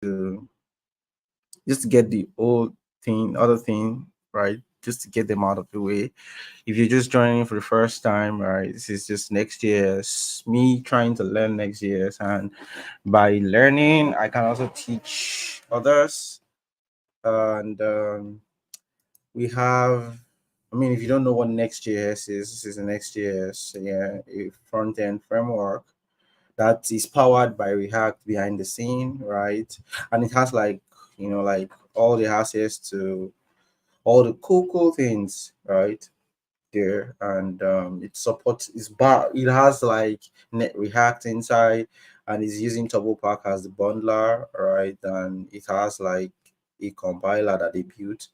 to just get the old thing, other thing, right? Just to get them out of the way. If you're just joining for the first time, right, this is just Nextjs, me trying to learn Nextjs, and by learning, I can also teach others. And we have, I mean, if you don't know what Nextjs is, this is a Nextjs, yeah, a front end framework that is powered by React behind the scene, right? And it has like, like all the access to all the cool things, right? There, and it supports it has like net React inside, and it's using TurboPack as the bundler, right? And it has like a compiler that they built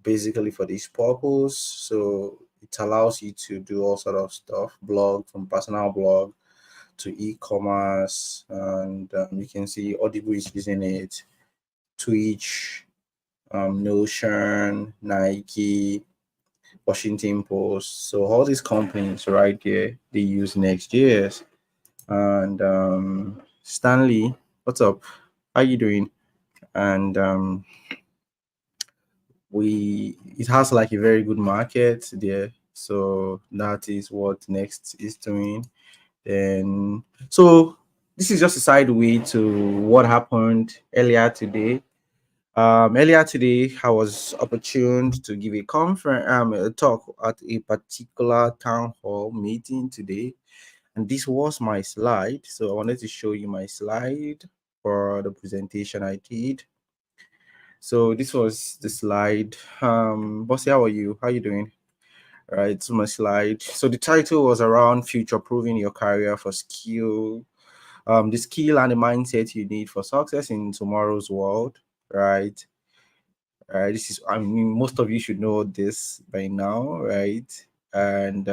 basically for this purpose. So it allows you to do all sort of stuff, blog, from personal blog to e-commerce, and you can see Audible is using it, Twitch, Notion, Nike, Washington Post. So all these companies right there, they use Next.js. And Stanley, what's up? How you doing? And it has like a very good market there. So that is what Next is doing. Then so this is just a side way to what happened earlier today. Earlier today, I was opportuned to give a talk at a particular town hall meeting today, and this was my slide. So I wanted to show you my slide for the presentation I did. So this was the slide. Bossy, how are you? How are you doing? Right, so my slide. So the title was around future proving your career for the skill and the mindset you need for success in tomorrow's world, right? This is, I mean, most of you should know this by now, right? And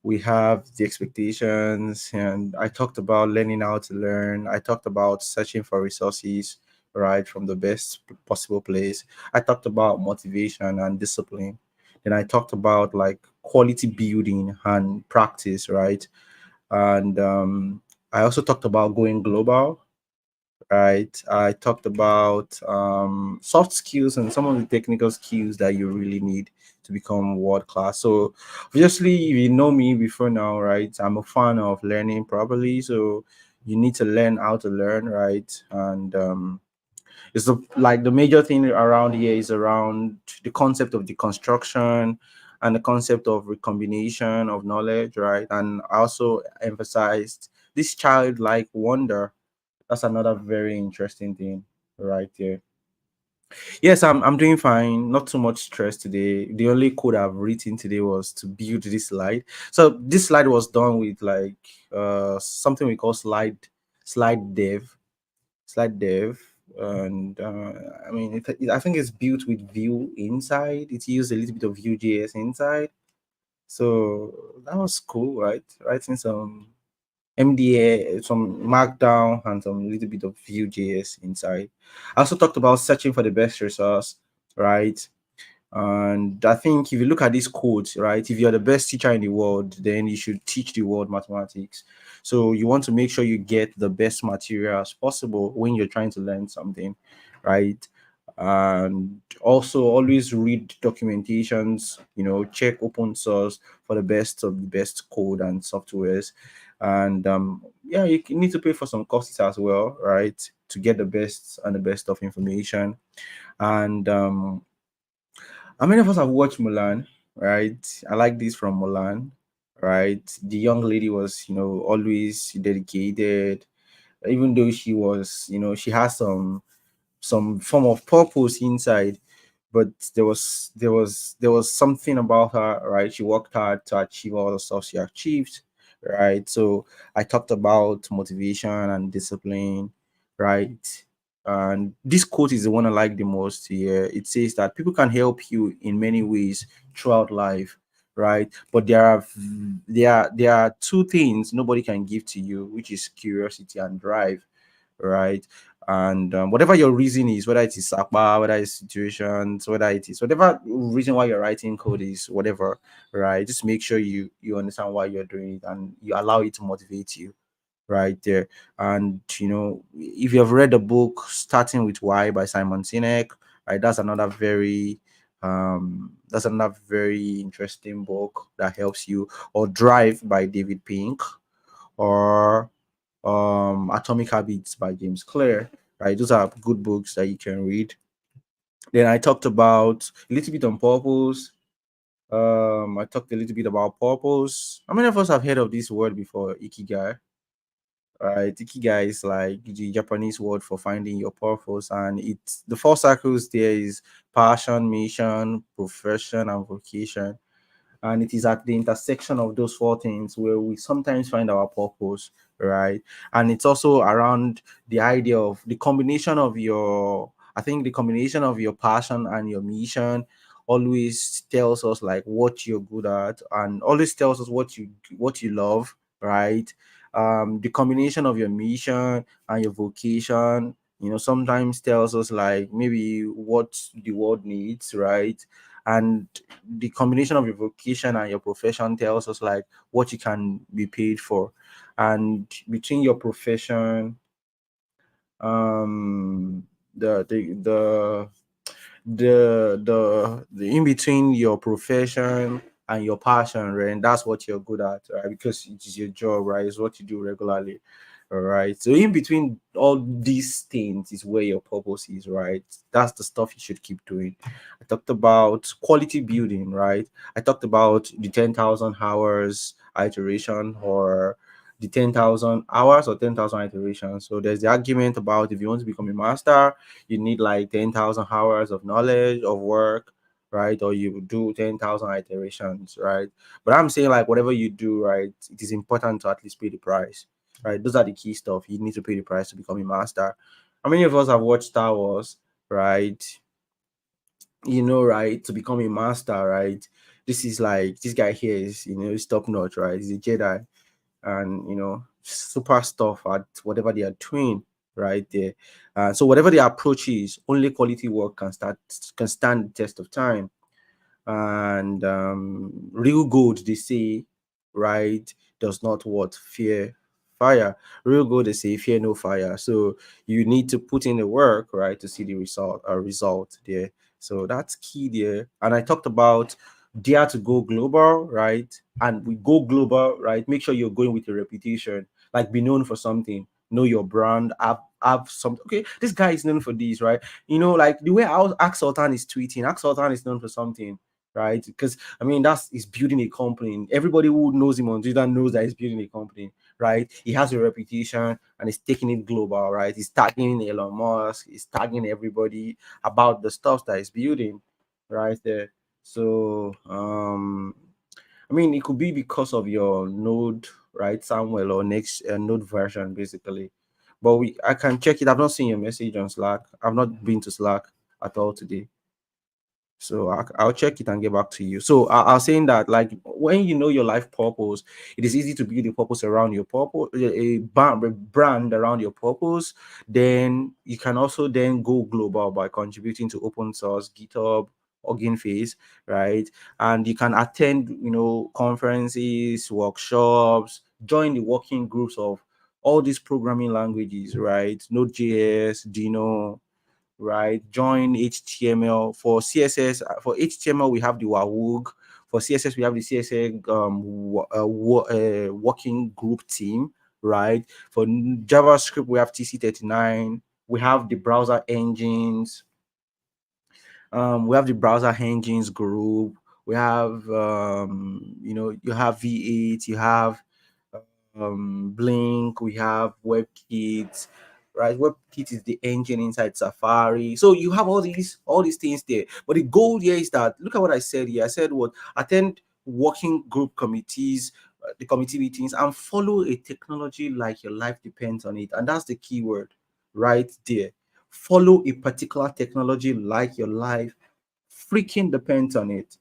we have the expectations, and I talked about learning how to learn. I talked about searching for resources, right, from the best possible place. I talked about motivation and discipline. Then I talked about like quality building and practice, right? And I also talked about going global, right? I talked about soft skills and some of the technical skills that you really need to become world class. So, obviously, if you know me before now, right, I'm a fan of learning properly. So, you need to learn how to learn, right? And like the major thing around here is around the concept of deconstruction and the concept of recombination of knowledge, right? And I also emphasized this childlike wonder. That's another very interesting thing right there. Yes, I'm doing fine. Not too much stress today. The only code I've written today was to build this slide. So this slide was done with like something we call slide dev. And I mean, I think it's built with Vue inside. It used a little bit of Vue.js inside. So that was cool, right? Writing some MDA, some Markdown, and some little bit of Vue.js inside. I also talked about searching for the best resource, right? And I think if you look at these codes, right, if you're the best teacher in the world, then you should teach the world mathematics. So you want to make sure you get the best material as possible when you're trying to learn something, right? And also always read documentations, check open source for the best of the best code and softwares. And yeah, you need to pay for some courses as well, right, to get the best and the best of information. And how many of us have watched Mulan, right? I like this from Mulan, right? The young lady was, always dedicated, even though she was, she has some form of purpose inside, but there was something about her, right? She worked hard to achieve all the stuff she achieved, right? So I talked about motivation and discipline, right? And this quote is the one I like the most here. It says that people can help you in many ways throughout life, right? But there are two things nobody can give to you, which is curiosity and drive, right? And whatever your reason is, whether it is SAPA, whether it's situations, whether it is whatever reason why you're writing code is, whatever, right? Just make sure you understand why you're doing it and you allow it to motivate you, right there. And if you have read the book Starting with Why by Simon Sinek, right, that's another very interesting book that helps you. Or Drive by David Pink, or Atomic Habits by James Clear, right? Those are good books that you can read. Then I talked about a little bit on purpose. I talked a little bit about purpose. How many of us have heard of this word before? Ikigai. Right, ikigai is like the Japanese word for finding your purpose, and it's the four circles there is passion, mission, profession, and vocation. And it is at the intersection of those four things where we sometimes find our purpose, right? And it's also around the idea of the combination of your, I think the combination of your passion and your mission always tells us like what you're good at, and always tells us what you love, right? The combination of your mission and your vocation, sometimes tells us like maybe what the world needs, right? And the combination of your vocation and your profession tells us like what you can be paid for. And between your profession, um the in between your profession and your passion, right? And that's what you're good at, right? Because it is your job, right? It's what you do regularly. All right. So in between all these things is where your purpose is, right? That's the stuff you should keep doing. I talked about quality building, right? I talked about the 10,000 hours iteration, or the 10,000 hours or 10,000 iterations. So there's the argument about if you want to become a master, you need like 10,000 hours of knowledge, of work, right? Or you do 10,000 iterations, right? But I'm saying like whatever you do, right, it is important to at least pay the price, right? Those are the key stuff. You need to pay the price to become a master. How many of us have watched Star Wars, right? Right, to become a master, right? This is like this guy here is, is top notch, right? He's a Jedi, and super stuff at whatever they are doing right there. So whatever the approach is, only quality work can stand the test of time. And real gold, they say, right, does not what fear fire. Real gold, they say, fear no fire. So you need to put in the work, right, to see the result there. So that's key there. And I talked about dare to go global, right? And we go global, right? Make sure you're going with a reputation, like be known for something, know your brand, have some. Okay, this guy is known for this, right? Like the way Axel Tan is tweeting, Axel Tan is known for something, right? Because I mean, that's he's building a company. Everybody who knows him on Twitter knows that he's building a company, right? He has a reputation and he's taking it global, right? He's tagging Elon Musk, he's tagging everybody about the stuff that he's building, right there. So, I mean, it could be because of your node, right, Samuel, or next node version, basically. But I can check it. I've not seen your message on Slack. I've not been to Slack at all today. So I'll check it and get back to you. So I was saying that like when you know your life purpose, it is easy to build a purpose around your purpose, a brand around your purpose. Then you can also then go global by contributing to open source, GitHub, Hugging Face, right? And you can attend, conferences, workshops, join the working groups of all these programming languages, right? Node.js, Dino, right? Join HTML. For CSS. For HTML, we have the WAWG. For CSS, we have the CSS working group team, right? For JavaScript, we have TC39. We have the browser engines. We have the browser engines group. We have, you have V8. You have Blink, we have WebKit, right? WebKit is the engine inside Safari. So you have all these things there. But the goal here is that look at what I said here. I said what attend working group committees, the committee meetings, and follow a technology like your life depends on it. And that's the key word right there. Follow a particular technology like your life freaking depends on it,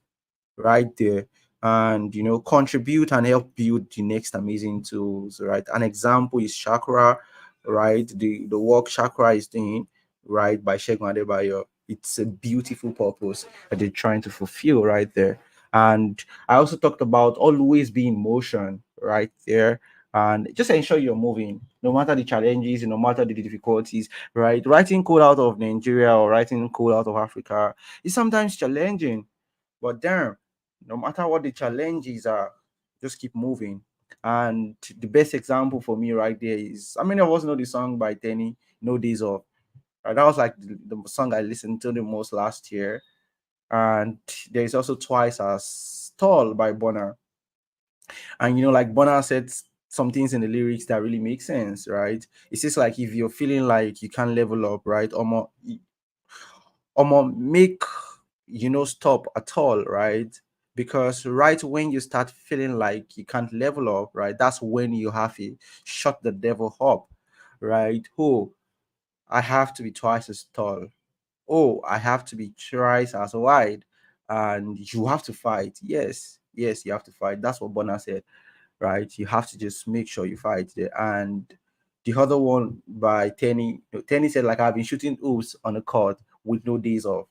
right there. And contribute and help build the next amazing tools, right? An example is Chakra, right? The work Chakra is doing, right, by Shegun Adebayo. It's a beautiful purpose that they're trying to fulfill right there. And I also talked about always be in motion right there. and just ensure you're moving no matter the challenges, no matter the difficulties, right? Writing code out of Nigeria or writing code out of Africa is sometimes challenging, but damn, no matter what the challenges are, just keep moving. And the best example for me right there is, how many of us know the song by Tenny, No Days Off? Right, that was like the song I listened to the most last year. And there is also Twice as Tall by Bonner. And like Bonner said some things in the lyrics that really make sense, right? It's just like if you're feeling like you can't level up, right? Make stop at all, right? Because right when you start feeling like you can't level up, right, that's when you have to shut the devil up, right? Oh, I have to be twice as tall. Oh, I have to be twice as wide. And you have to fight. Yes, you have to fight. That's what Bonner said, right? You have to just make sure you fight there. And the other one by Tenny said, like, I've been shooting hoops on the court with no days off.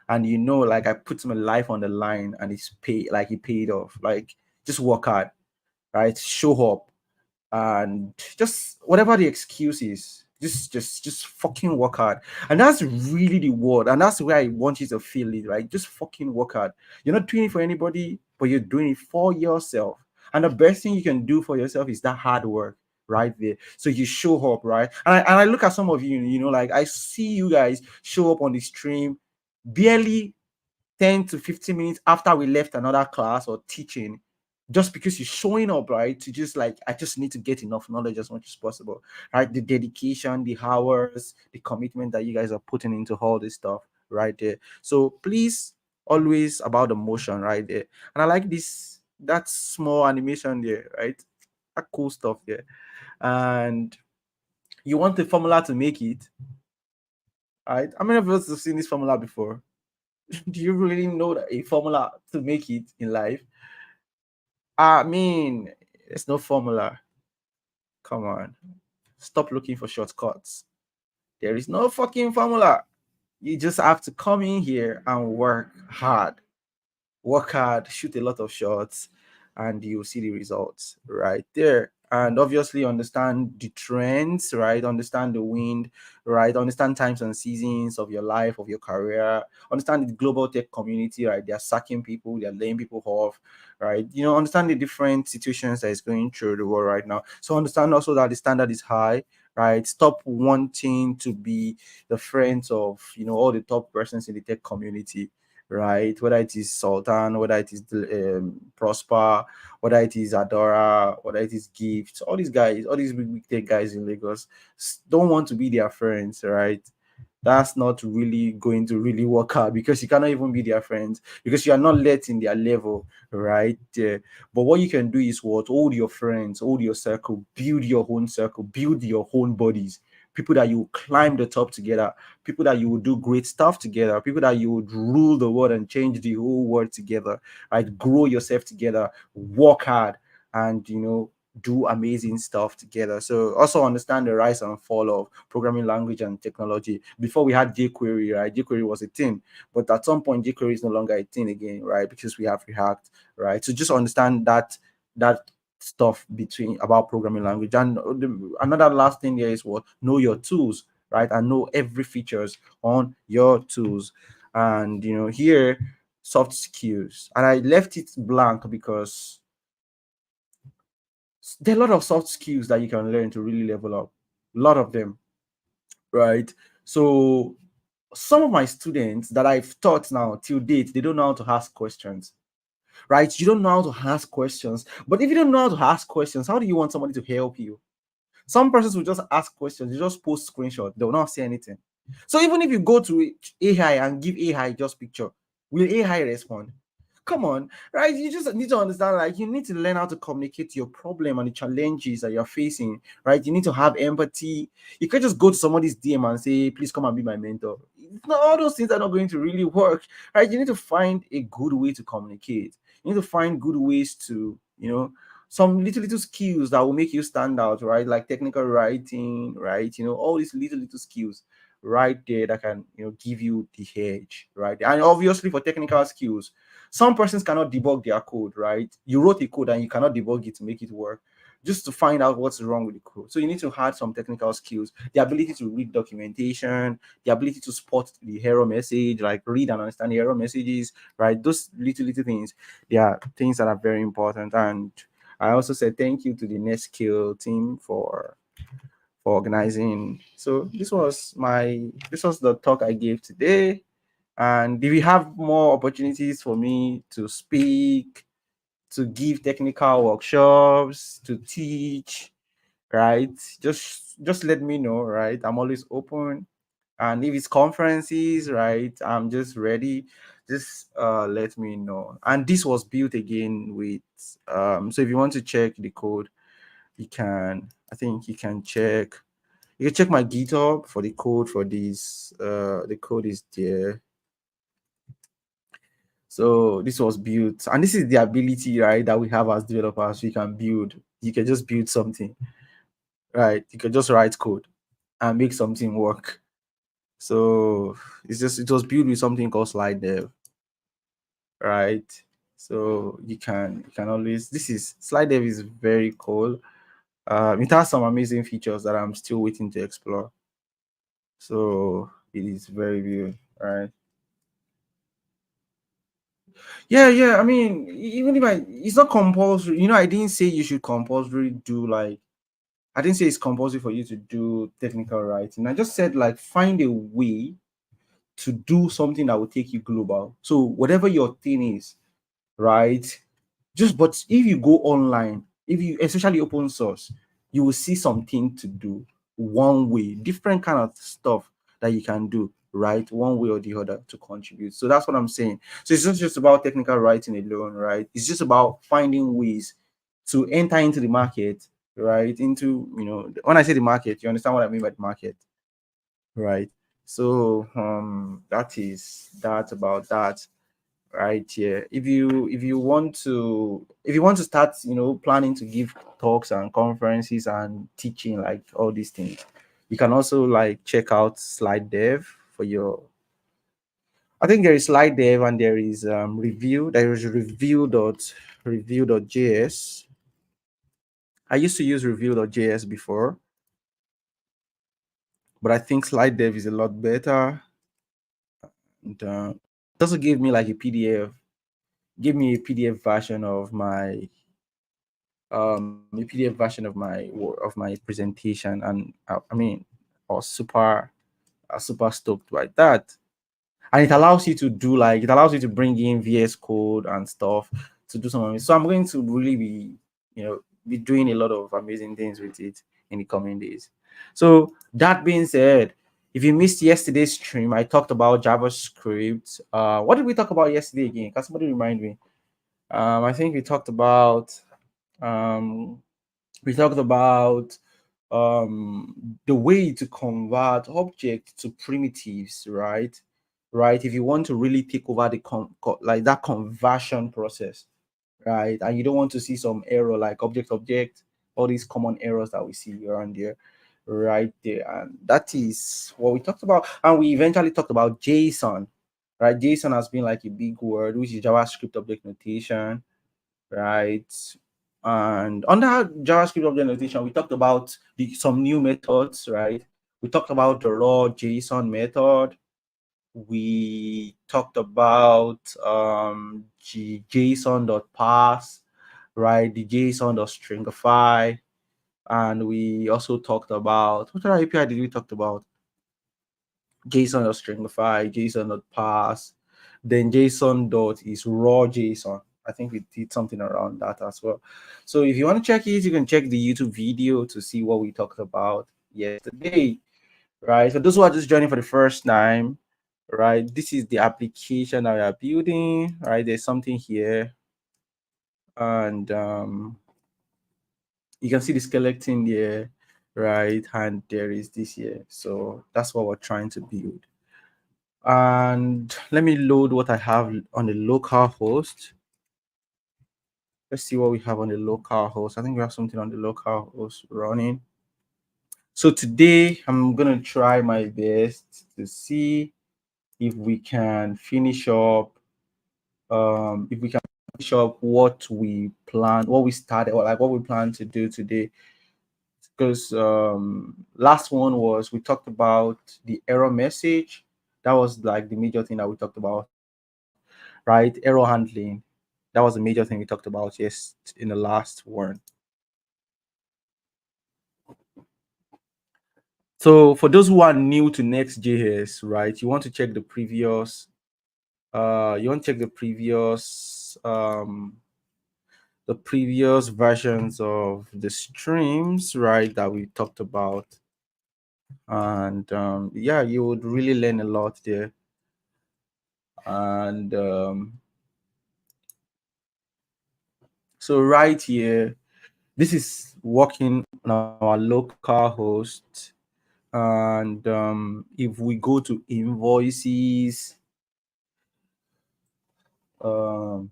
And like, I put my life on the line and it paid off. Like, just work hard, right? Show up, and just whatever the excuse is, just fucking work hard. And that's really the word, and that's where I want you to feel it, right? Just fucking work hard. You're not doing it for anybody, but you're doing it for yourself. And the best thing you can do for yourself is that hard work right there. So you show up, right? And I look at some of you, like, I see you guys show up on the stream barely 10 to 15 minutes after we left another class or teaching, just because you're showing up, right? To just like, I just need to get enough knowledge as much as possible, right? The dedication, the hours, the commitment that you guys are putting into all this stuff right there. So please, always about the motion right there. And I like that small animation there, right? That cool stuff there. And you want the formula to make it, right? How many of us have seen this formula before? Do you really know that a formula to make it in life? I mean, there's no formula. Come on. Stop looking for shortcuts. There is no fucking formula. You just have to come in here and work hard, shoot a lot of shots, and you'll see the results right there. And obviously, understand the trends, right? Understand the wind, right? Understand times and seasons of your life, of your career. Understand the global tech community, right? They're sacking people, they're laying people off, right? Understand the different situations that is going through the world right now. So, understand also that the standard is high, right? Stop wanting to be the friends of, all the top persons in the tech community, right? Whether it is Sultan, whether it is Prosper, whether it is Adora, whether it is Gift, all these guys, all these big tech guys in Lagos don't want to be their friends, right? That's not really going to really work out, because you cannot even be their friends, because you are not let in their level, right? But what you can do is what? Hold your friends, hold your circle, build your own circle, build your own bodies. People that you climb the top together, people that you would do great stuff together, people that you would rule the world and change the whole world together, right? Grow yourself together, work hard, and do amazing stuff together. So also understand the rise and fall of programming language and technology. Before we had jQuery, right? jQuery was a thing, but at some point jQuery is no longer a thing again, right? Because we have React, right? So just understand that stuff between about programming language. And another last thing there is what? Know your tools, right? And know every features on your tools. And here, soft skills. And I left it blank because there are a lot of soft skills that you can learn to really level up. A lot of them, right? So some of my students that I've taught now till date, they don't know how to ask questions, right? You don't know how to ask questions. But if you don't know how to ask questions, how do you want somebody to help you? Some persons will just ask questions, you just post screenshot, they will not say anything. So even if you go to AI and give AI just picture, will AI respond? Come on, right? You just need to understand, like, you need to learn how to communicate your problem and the challenges that you're facing, right? You need to have empathy. You can't just go to somebody's DM and say, please come and be my mentor. All those things are not going to really work, right? You need to find a good way to communicate. You need to find good ways to, some little skills that will make you stand out, right? Like technical writing, right? All these little skills right there that can, give you the edge, right? And obviously for technical skills, some persons cannot debug their code, right? You wrote a code and you cannot debug it to make it work. just to find out what's wrong with the code. So you need to add some technical skills, the ability to read documentation, the ability to spot the error message, like read and understand the error messages, right? Those little things, they are things that are very important. And I also said thank you to the Nextjs team for organizing. So this was the talk I gave today. And if you have more opportunities for me to speak, to give technical workshops, to teach, right? Just let me know, right? I'm always open. And if it's conferences, right, I'm just ready. Just let me know. And this was built again with so if you want to check the code, you can, I think you can check my GitHub for the code for this. The code is there. So this was built, and this is the ability, right, that we have as developers. We can build. You can just build something, right? You can just write code and make something work. So it was built with something called slide dev, right? So you can always, this is slide dev is very cool. It has some amazing features that I'm still waiting to explore. So it is very good, right? Yeah. I mean, even if it's not compulsory. I didn't say you should compulsory do like. I didn't say it's compulsory for you to do technical writing. I just said like find a way to do something that will take you global. So whatever your thing is, right? But if you go online, if you especially open source, you will see something to do one way, different kind of stuff that you can do, right? One way or the other to contribute. So that's what I'm saying. So it's not just about technical writing alone, right? It's just about finding ways to enter into the market, right? Into, when I say the market, you understand what I mean by the market, right? So that's about that right here. If you want to start planning to give talks and conferences and teaching, like all these things, you can also like check out slide dev for your. I think there is slide dev and there is review.js. I used to use review.js before, but I think slide dev is a lot better. And it also gave me like a PDF, give me a PDF version of my a PDF version of my presentation, and I mean, I was super stoked by that. And it allows you to bring in VS Code and stuff to do something. So I'm going to really be doing a lot of amazing things with it in the coming days. So that being said, if you missed yesterday's stream, I talked about JavaScript. What did we talk about yesterday again? Can somebody remind me? I think um, we talked about the way to convert objects to primitives, right? If you want to really take over like that conversion process, right? And you don't want to see some error like object, all these common errors that we see around there, right there. And that is what we talked about. And we eventually talked about JSON, right? JSON has been like a big word, which is JavaScript object notation, right? And under JavaScript object notation, we talked about some new methods, right? We talked about the raw JSON method. We talked about JSON.parse, right? The JSON.stringify. And we also talked about, what other API did we talk about? JSON.stringify, JSON.parse, then JSON dot is raw JSON. I think we did something around that as well. So if you want to check it, you can check the YouTube video to see what we talked about yesterday, right? For those who are just joining for the first time, right, this is the application that we are building, right? There's something here, and you can see the skeleton there, right? And there is this here. So that's what we're trying to build. And let me load what I have on the local host. Let's see what we have on the local host. I think we have something on the local host running. So today I'm gonna try my best to see if we can finish up, if we can finish up what we started, or like what we plan to do today. Because last one was we talked about the error message. That was like the major thing that we talked about, right? Error handling. That was the major thing we talked about, yes, in the last one. So for those who are new to Next.js, right, you want to check the previous you want to check the previous versions of the streams, right, that we talked about. And yeah, you would really learn a lot there. And so right here, this is working on our local host. And if we go to invoices, um,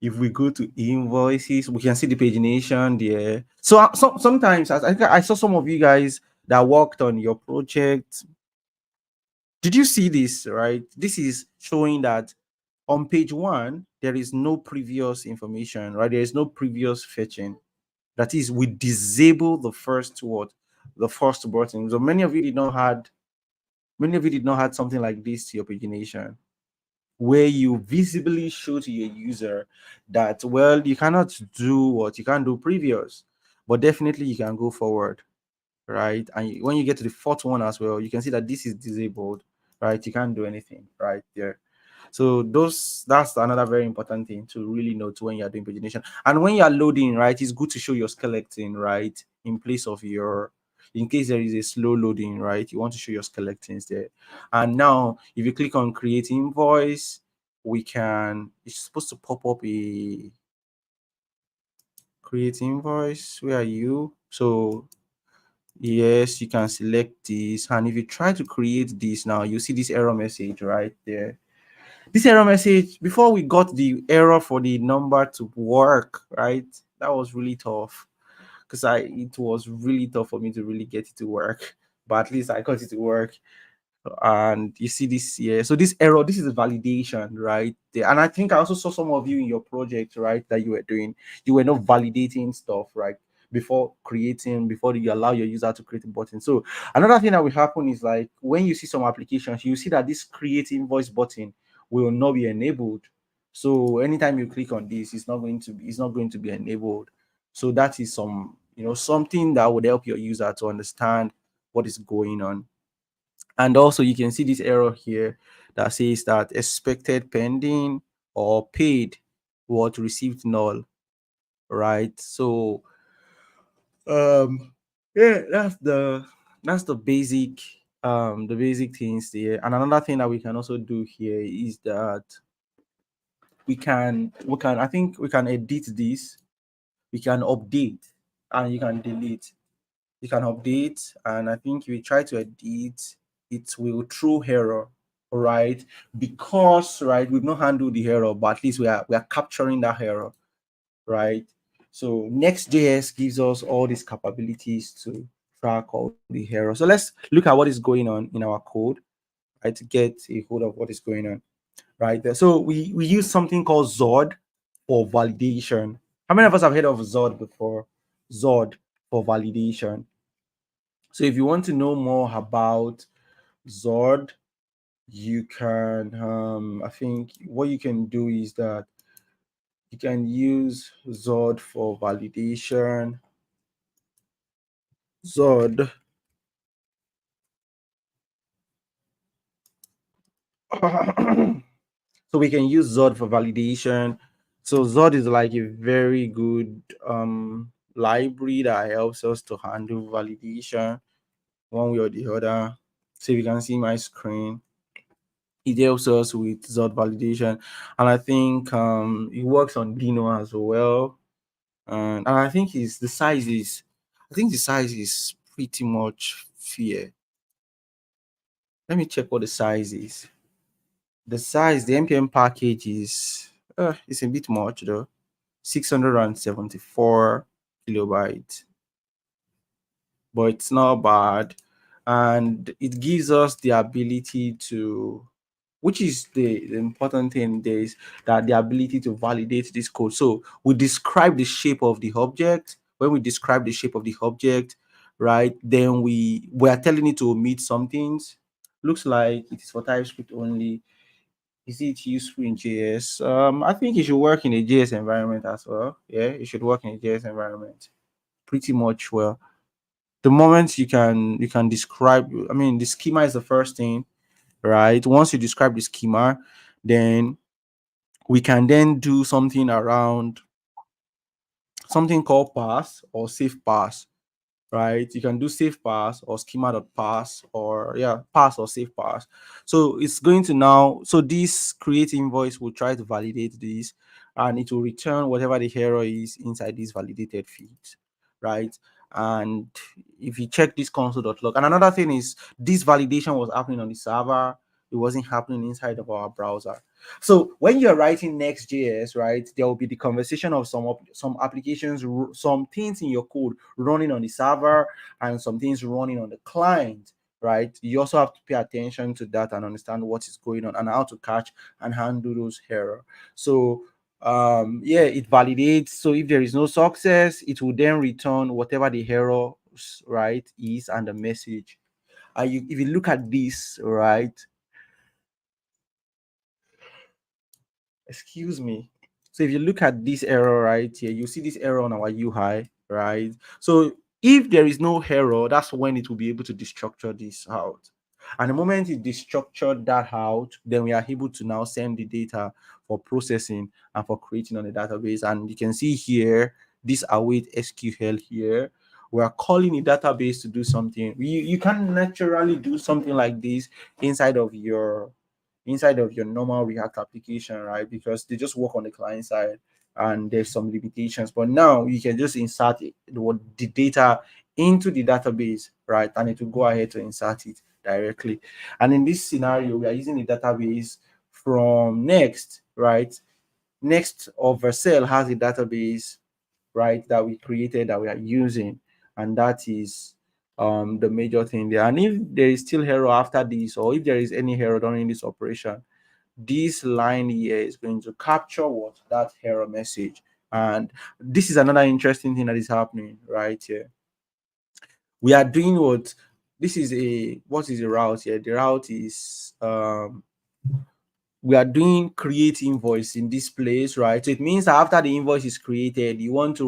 we can see the pagination there. So, sometimes I think I saw some of you guys that worked on your project. Did you see this? Right, this is showing that on page one there is no previous information. Right, there is no previous fetching. That is, we disable the first word, the first button. So many of you did not had something like this to your pagination, where you visibly show to your user that, well, you cannot do what you can't do previous, but definitely you can go forward, right? And when you get to the fourth one as well, you can see that this is disabled, right? You can't do anything right there. So that's another very important thing to really note when you're doing pagination. And when you're loading, right, it's good to show your skeleton, right, in place of your, in case there is a slow loading, right, you want to show your skeletons there. And now if you click on create invoice, it's supposed to pop up a create invoice. Where are you? So yes, you can select this, and if you try to create this now, you see this error message right there. This error message, before we got the error for the number to work, right, that was really tough, because it was really tough for me to really get it to work, but at least I got it to work. And you see this here, so this error, this is a validation right there. And I think I also saw some of you in your project, right, that you were not validating stuff, right, before you allow your user to create a button. So another thing that will happen is, like, when you see some applications, you see that this create invoice button will not be enabled. So anytime you click on this, it's not going to be enabled. So that is something that would help your user to understand what is going on. And also you can see this error here that says that expected pending or paid what received null, right? So yeah, that's the basic things there. And another thing that we can also do here is that I think we can edit this, we can update, and you can delete. You can update, and I think if you try to edit, it will throw error, right? Because, right, we've not handled the error, but at least we are capturing that error, right? So Next.js gives us all these capabilities to track all the errors. So let's look at what is going on in our code, right, to get a hold of what is going on right there. So we use something called Zod for validation. How many of us have heard of Zod before? Zod for validation. So if you want to know more about Zod, you can I think what you can do is that you can use Zod for validation. Zod. So we can use Zod for validation. So Zod is like a very good library that helps us to handle validation one way or the other. So if you can see my screen, it helps us with Zod validation. And I think it works on Dino as well. And I think the size is pretty much fair. Let me check what the size is. The npm package is it's a bit much though. 674 kilobytes, but it's not bad, and it gives us the ability to which is the important thing there is that the ability to validate this code. So we describe the shape of the object. When we describe the shape of the object, right, then we are telling it to omit some things. Looks like it is for TypeScript only. Is it useful in JS? I think it should work in a JS environment as well. Yeah, it should work in a JS environment pretty much well. The moment you can describe, I mean, the schema is the first thing, right? Once you describe the schema, then we can then do something around something called pass or safe pass, right? You can do safe pass or schema.pass, or yeah, pass or safe pass. So it's going to now, so this create invoice will try to validate this, and it will return whatever the error is inside these validated fields, right? And if you check this console.log, and another thing is this validation was happening on the server, it wasn't happening inside of our browser. So when you're writing Next.js, right, there will be the conversation of some applications, some things in your code running on the server and some things running on the client, right? You also have to pay attention to that and understand what is going on and how to catch and handle those error. So yeah, it validates. So if there is no success, it will then return whatever the error, right, is, and the message. And if you look at this, right, excuse me. So if you look at this error right here, you see this error on our UI, right? So if there is no error, that's when it will be able to destructure this out. And the moment it destructured that out, then we are able to now send the data for processing and for creating on the database. And you can see here, this await SQL here. We are calling the database to do something. You can naturally do something like this inside of your normal React application, right? Because they just work on the client side and there's some limitations. But now you can just insert the data into the database, right? And it will go ahead to insert it directly. And in this scenario, we are using the database from Next, right? Next or Vercel has a database, right, that we created that we are using, and that is the major thing there. And if there is still error after this, or if there is any error during this operation, this line here is going to capture what that error message. And this is another interesting thing that is happening right here. We are doing what this is a what is the route here? The route is we are doing create invoice in this place, right? So it means that after the invoice is created, you want to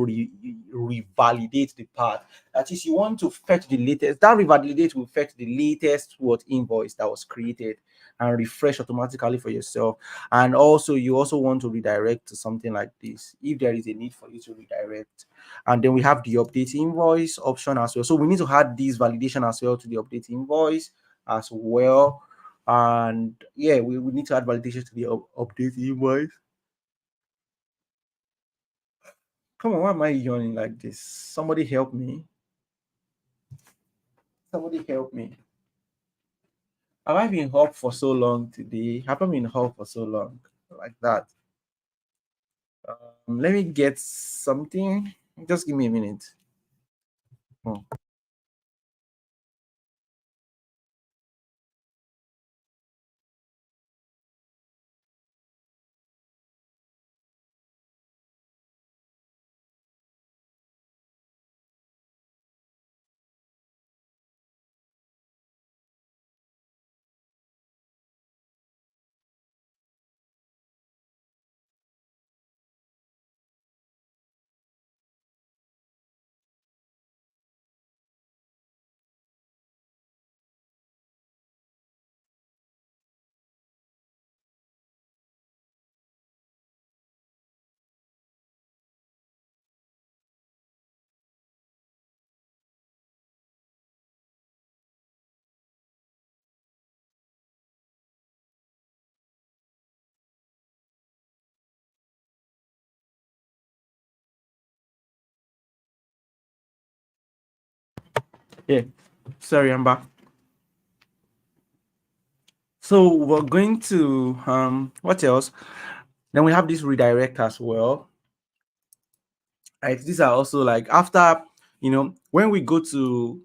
revalidate the part. That is, you want to fetch the latest. That revalidate will fetch the latest what invoice that was created and refresh automatically for yourself. And also, you also want to redirect to something like this if there is a need for you to redirect. And then we have the update invoice option as well. So we need to add this validation as well to the update invoice as well. And yeah, we need to add validation to the update invoice. Come on, why am I yawning like this? Somebody help me. Somebody help me. Have I been up for so long today? Have I been up for so long like that? Let me get something. Just give me a minute. Hmm. Yeah, sorry, I'm back. So we're going to what else? Then we have this redirect as well. Right, these are also like after when we go to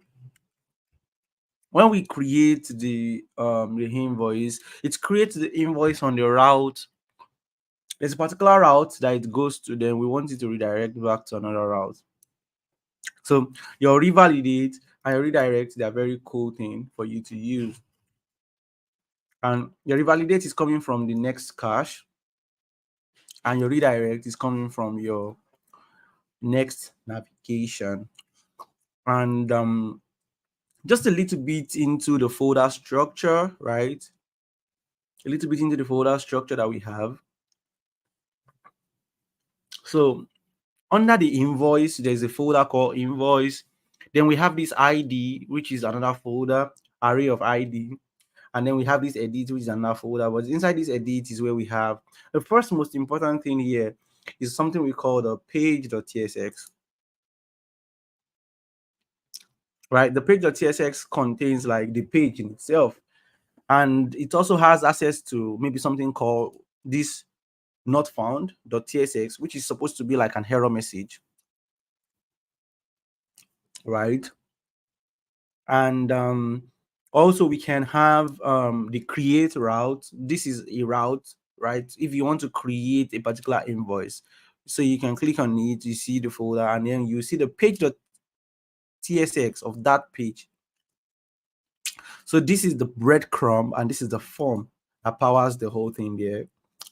when we create the invoice, it creates the invoice on the route. There's a particular route that it goes to, then we want it to redirect back to another route. So your revalidate and your redirect, they're very cool thing for you to use. And your revalidate is coming from the next cache, and your redirect is coming from your next navigation. And just a little bit into the folder structure, right? A little bit into the folder structure that we have. So under the invoice, there's a folder called invoice. Then we have this ID, which is another folder, array of ID. And then we have this edit, which is another folder. But inside this edit is where we have the first most important thing here is something we call the page.tsx. Right? The page.tsx contains like the page in itself. And it also has access to maybe something called this not found.tsx, which is supposed to be like an error message. Right? And also we can have the create route. This is a route, right? If you want to create a particular invoice, so you can click on it, you see the folder, and then you see the page.tsx of that page. So this is the breadcrumb, and this is the form that powers the whole thing there.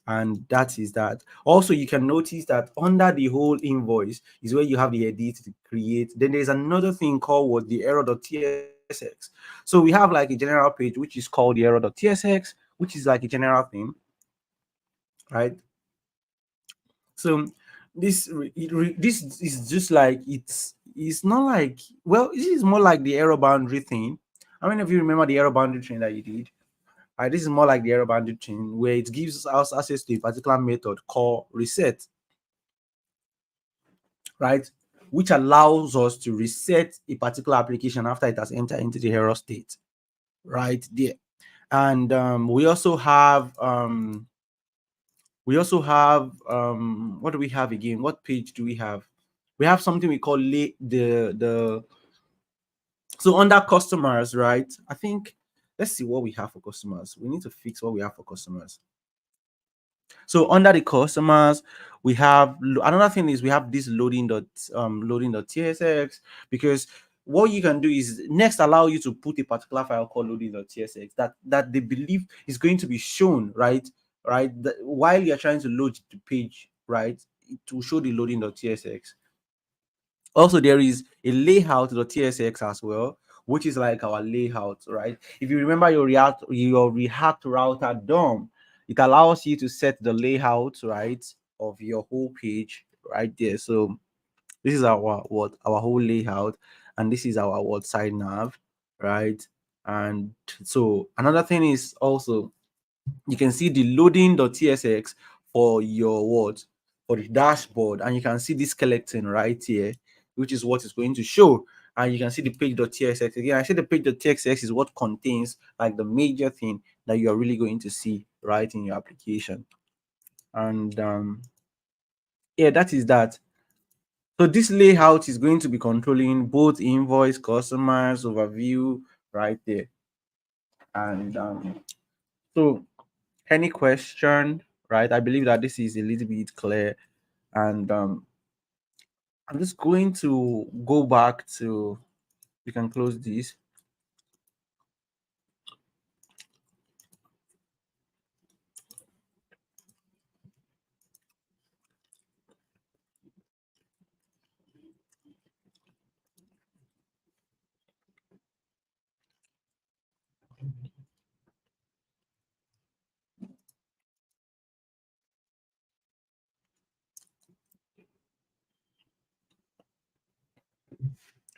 And that is that. Also, you can notice that under the whole invoice is where you have the edit to create. Then there's another thing called what the error.tsx. So we have like a general page which is called the error.tsx, which is like a general thing, right? So this is just like it's not like, well, this is more like the error boundary thing. How many of you remember the error boundary thing that you did? This is more like the error boundary chain where it gives us access to a particular method called reset, right? Which allows us to reset a particular application after it has entered into the error state, right there. And we also have what do we have again? What page do we have? We have something we call the so under customers, right? I think let's see what we have for customers. We need to fix what we have for customers. So under the customers, we have another thing is we have this loading.tsx, because what you can do is next allow you to put a particular file called loading.tsx that they believe is going to be shown, right? While you're trying to load the page, right? To show the loading.tsx. Also, there is a layout.tsx as well, which is like our layout, right? If you remember your React router DOM, it allows you to set the layout, right, of your whole page right there. So this is our whole layout, and this is our side nav, right? And so another thing is also you can see the loading.tsx for your for the dashboard, and you can see this skeleton right here, which is what is going to show. And you can see the page.tsx again. I say the page.tsx is what contains like the major thing that you are really going to see right in your application. And yeah, that is that. So this layout is going to be controlling both invoice, customers, overview right there. And so any question, right? I believe that this is a little bit clear. And I'm just going to go back to, you can close this.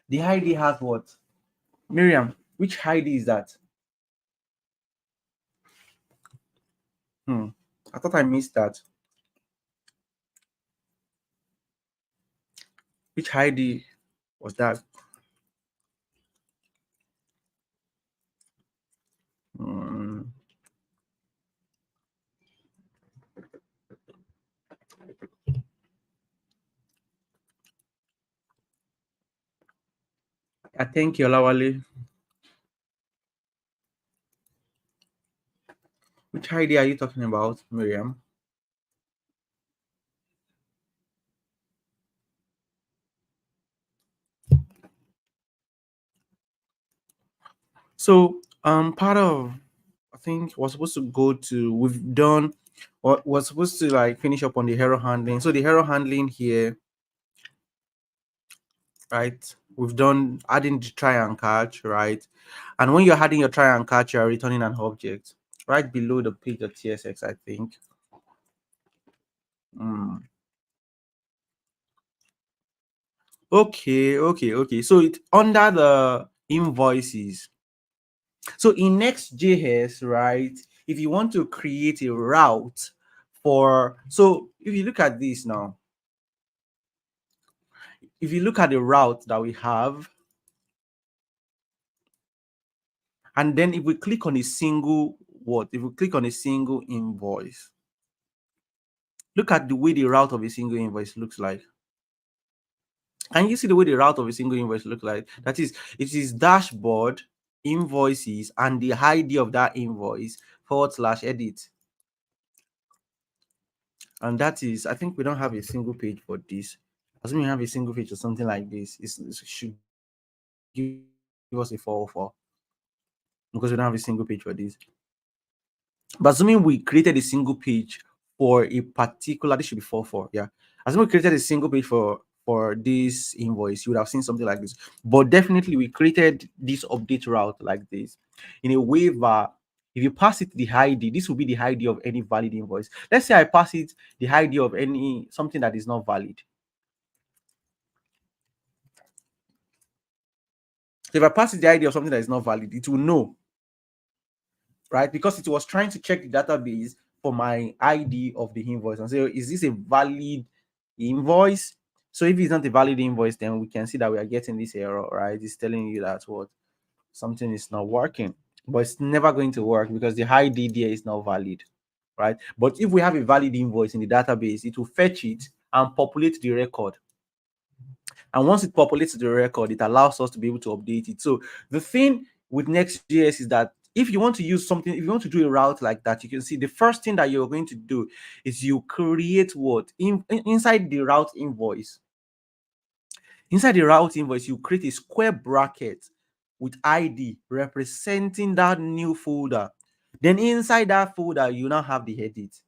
The ID has what? Miriam, which ID is that? I thought I missed that. Which ID was that? Hmm. I thank you, Olawale. which ID are you talking about, Miriam? So part of, I think we're supposed to go to, we've done what we're supposed to like finish up on the hero handling. So the hero handling here, right? We've done adding the try and catch, right? And when you're adding your try and catch, you're returning an object right below the page of TSX, I think. Mm. Okay. So it under the invoices. So in Next.js, right? If you want to create a route for, so if you look at this now, if you look at the route that we have, and then if we click on a single what? If we click on a single invoice, look at the way the route of a single invoice looks like. Can you see the way the route of a single invoice looks like? That is, it is dashboard, invoices, and the ID of that invoice / edit. And that is, I think we don't have a single page for this. Assuming we have a single page or something like this, it should give us a 404 because we don't have a single page for this. But assuming we created a single page for a particular, this should be 404, yeah. Assuming we created a single page for this invoice, you would have seen something like this. But definitely we created this update route like this in a way that if you pass it the ID, this will be the ID of any valid invoice. Let's say I pass it the ID of any something that is not valid. So if I pass it the ID of something that is not valid, it will know, right? Because it was trying to check the database for my ID of the invoice and say, is this a valid invoice? So if it's not a valid invoice, then we can see that we are getting this error, right? It's telling you that what something is not working, but it's never going to work because the ID there is not valid, right? But if we have a valid invoice in the database, it will fetch it and populate the record. And once it populates the record, it allows us to be able to update it. So the thing with Next.js is that if you want to use something, if you want to do a route like that, you can see the first thing that you're going to do is you create what? Inside the route invoice. Inside the route invoice, you create a square bracket with ID representing that new folder. Then inside that folder, you now have the edit.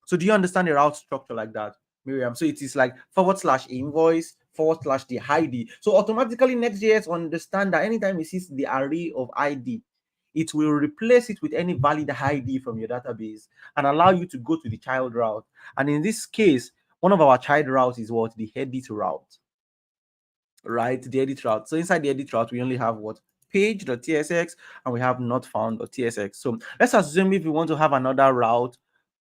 So do you understand the route structure like that, Miriam? So it is like /invoice / the ID. So automatically Next.js understand that anytime it sees the array of ID, it will replace it with any valid ID from your database and allow you to go to the child route. And in this case, one of our child routes is what? The edit route, right? The edit route. So inside the edit route, we only have what? Page.tsx and we have not found.tsx. So let's assume if we want to have another route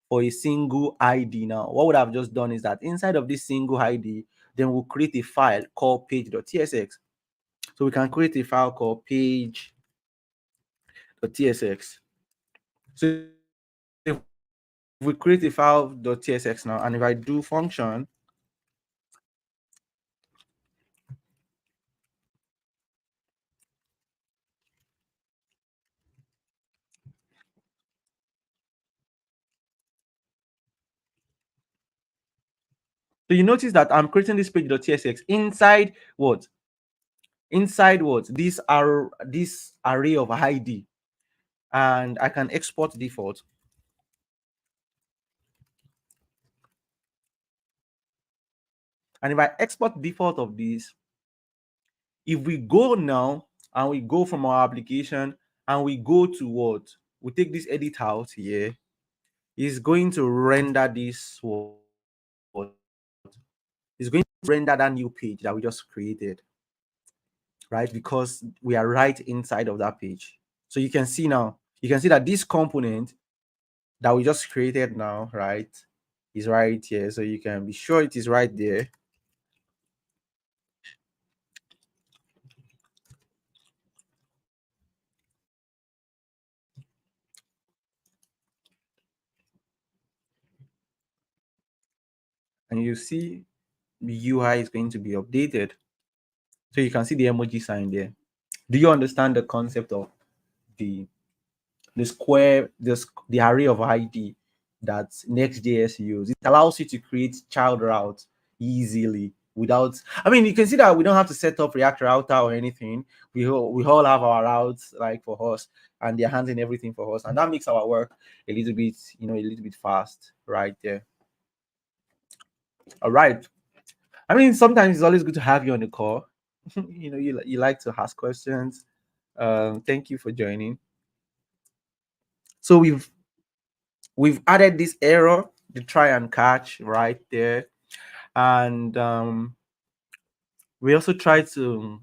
for a single ID now, what would I've just done is that inside of this single ID, then we'll create a file called page.tsx. So we can create a file called page.tsx. So if we create a file.tsx now, and if I do function, so you notice that I'm creating this page.tsx inside what? Inside what? This array of ID, and I can export default. And if I export default of this, if we go now and we go from our application and we go to what? We take this edit out here, it's going to render this what? It's going to render that new page that we just created, right? Because we are right inside of that page. So you can see now, you can see that this component that we just created now, right, is right here. So you can be sure it is right there. And you see the UI is going to be updated. So you can see the emoji sign there. Do you understand the concept of the the square, the array of ID that Next.js use. It allows you to create child routes easily without. I mean, you can see that we don't have to set up React Router or anything. We all have our routes like for us, and they're handling everything for us, and that makes our work a little bit, a little bit fast right there. All right. I mean, sometimes it's always good to have you on the call. You like to ask questions. Thank you for joining. So we've added this error, the try and catch right there, and we also try to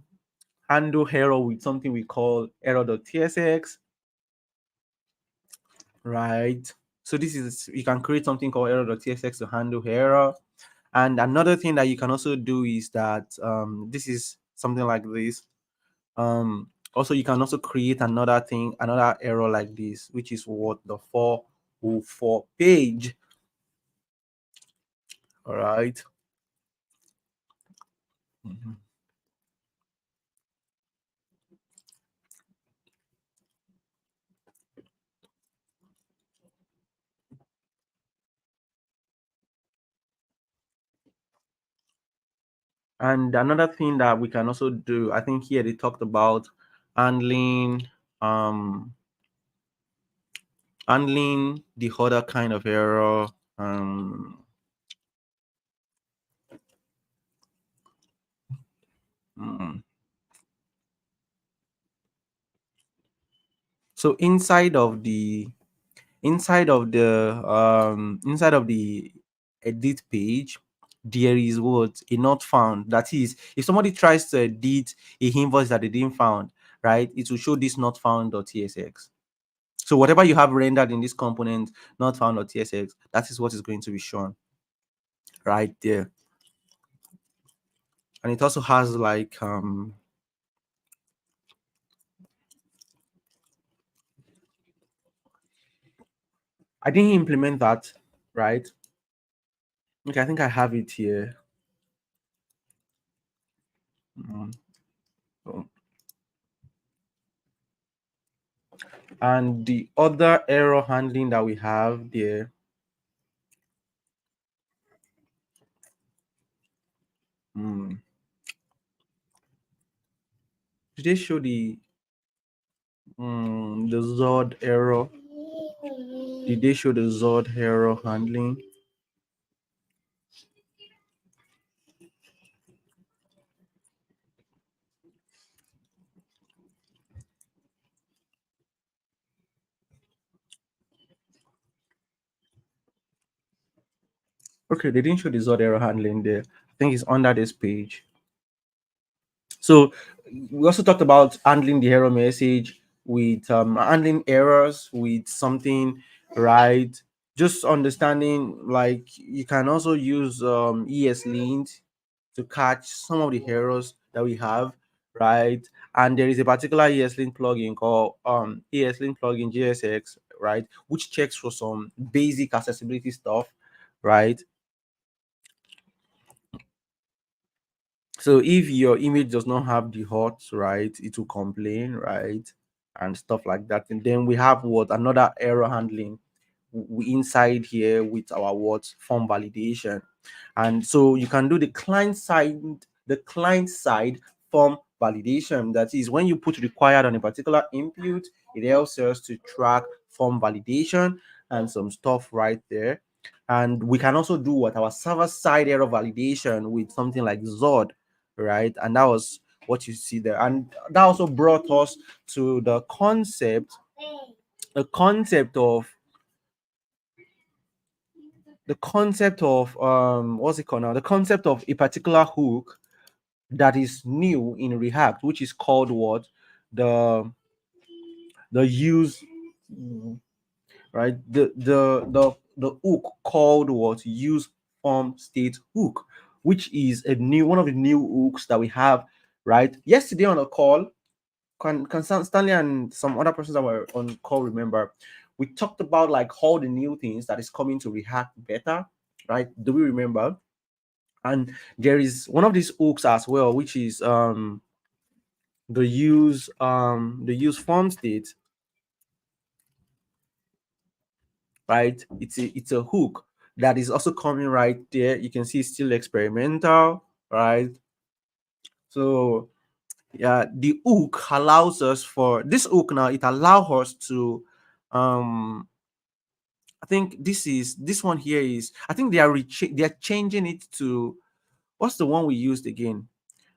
handle error with something we call error.tsx, right? So this is, you can create something called error.tsx to handle error. And another thing that you can also do is that this is something like this. Also, you can also create another error like this, which is what the 404 page. All right. Mhm. And another thing that we can also do, I think here they talked about handling um handling the other kind of error. Mm. So inside of the edit page, there is what a not found. That is, if somebody tries to edit a invoice that they didn't found, right, it will show this not found.tsx. So whatever you have rendered in this component, not found.tsx, that is what is going to be shown right there. And it also has like I didn't implement that, right? Okay, I think I have it here. Mm, so- And the other error handling that we have there, mm, did they show the Zod error? Did they show the Zod error handling? Okay, they didn't show the Zod error handling there. I think it's under this page. So we also talked about handling the error message with handling errors with something, right? Just understanding, like, you can also use ESLint to catch some of the errors that we have, right? And there is a particular ESLint plugin called ESLint plugin GSX, right, which checks for some basic accessibility stuff, right? So if your image does not have the hot, right, it will complain, right, and stuff like that. And then we have what another error handling we inside here with our what form validation. And so you can do the client side form validation. That is, when you put required on a particular input, it helps us to track form validation and some stuff right there. And we can also do what our server side error validation with something like Zod, right? And that was what you see there. And that also brought us to the concept of what's it called now? The concept of a particular hook that is new in React, which is called what? The use, right? The hook called what? Use form state hook, which is one of the new hooks that we have, right? Yesterday on a call, can Stanley and some other persons that were on call remember, we talked about like all the new things that is coming to React better, right? Do we remember? And there is one of these hooks as well, which is the use form state. right? It's a hook that is also coming right there. You can see it's still experimental, right? So yeah, the hook allows us for this hook now. It allows us to I think this one here is, I think they are changing it to, what's the one we used again?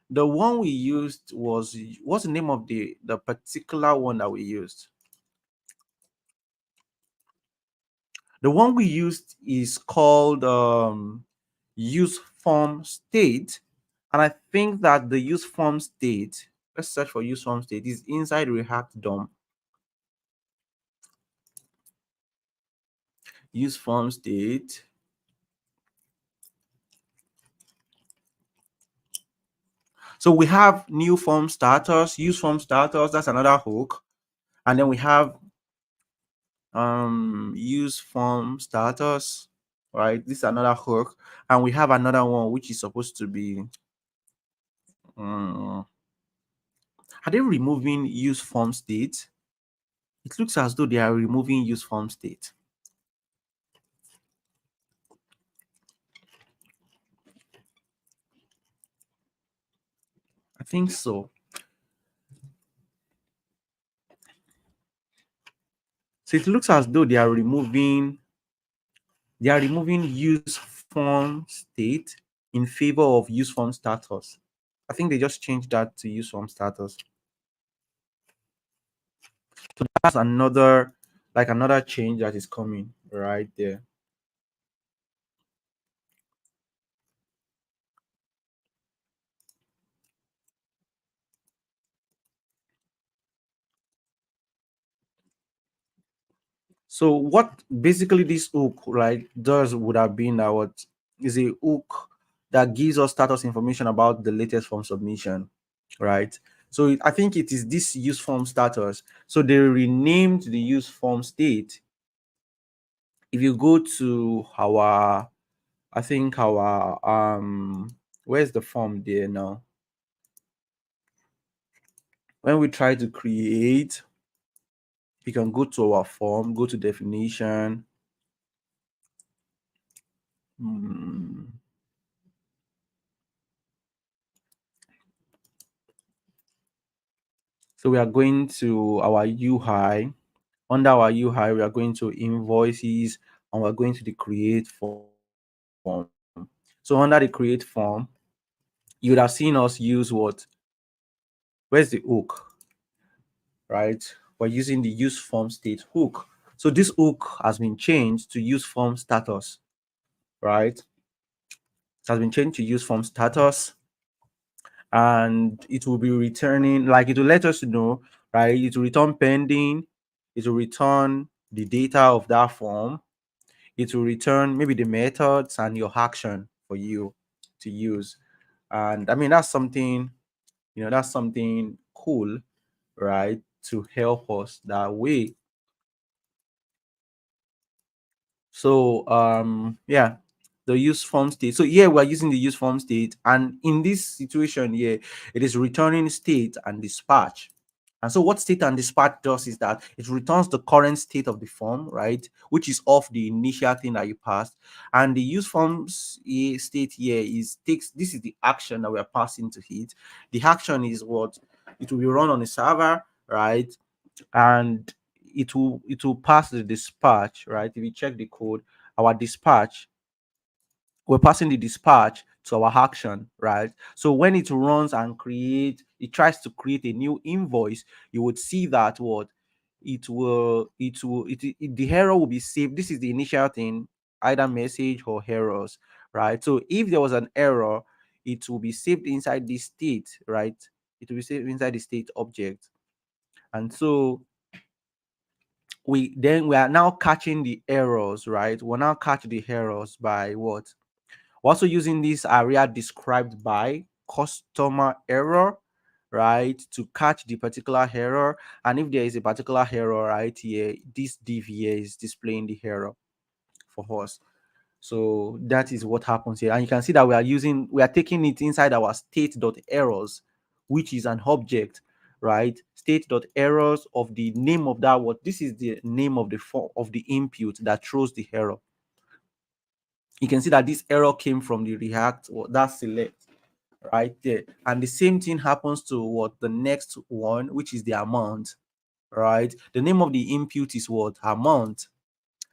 The one we used was, what's the name of the particular one that we used? The one we used is called use form state. And I think that the use form state, let's search for use form state, is inside React DOM. Use form state. So we have new form starters, use form starters, that's another hook. And then we have use form starters, right? This is another hook. And we have another one which is supposed to be are they removing use form state? It looks as though they are removing use form state. I think so. So it looks as though they are removing use form state in favor of use form status. I think they just changed that to use form status. So that's another change that is coming right there. So what basically this hook right does would have been that what is a hook that gives us status information about the latest form submission, right? So I think it is this use form status. So they renamed the use form state. If you go to our, I think our where's the form there now? When we try to create, you can go to our form, go to definition. Hmm. So we are going to our UI. Under our UI, we are going to invoices, and we're going to the create form. So under the create form, you would have seen us use what? Where's the hook? Right? We're using the use form state hook. So this hook has been changed to use form status, right? It has been changed to use form status, and it will be returning, like it will let us know, right? It will return pending, it will return the data of that form, it will return maybe the methods and your action for you to use. And I mean, that's something cool, right? To help us that way. So yeah, the use form state. So yeah, we're using the use form state, and in this situation here, it is returning state and dispatch. And so what state and dispatch does is that it returns the current state of the form, right, which is of the initial thing that you passed. And the use forms state here is takes this is the action that we are passing to it. The action is what it will be run on a server, right? And it will pass the dispatch, right? If you check the code, our dispatch, we're passing the dispatch to our action, right? So when it runs and it tries to create a new invoice, you would see that what the error will be saved. This is the initial thing, either message or errors, right? So if there was an error, it will be saved inside this state, right? It will be saved inside the state object. And so we are now catching the errors, right? We'll now catch the errors by what? We're also using this area described by customer error, right, to catch the particular error. And if there is a particular error right here, this div here is displaying the error for us. So that is what happens here. And you can see that we are taking it inside our state.errors, which is an object, right? State.errors of the name of that what this is the name of the form of the input that throws the error. You can see that this error came from the React or that select right there. And the same thing happens to what the next one, which is the amount, right? The name of the input is what? Amount.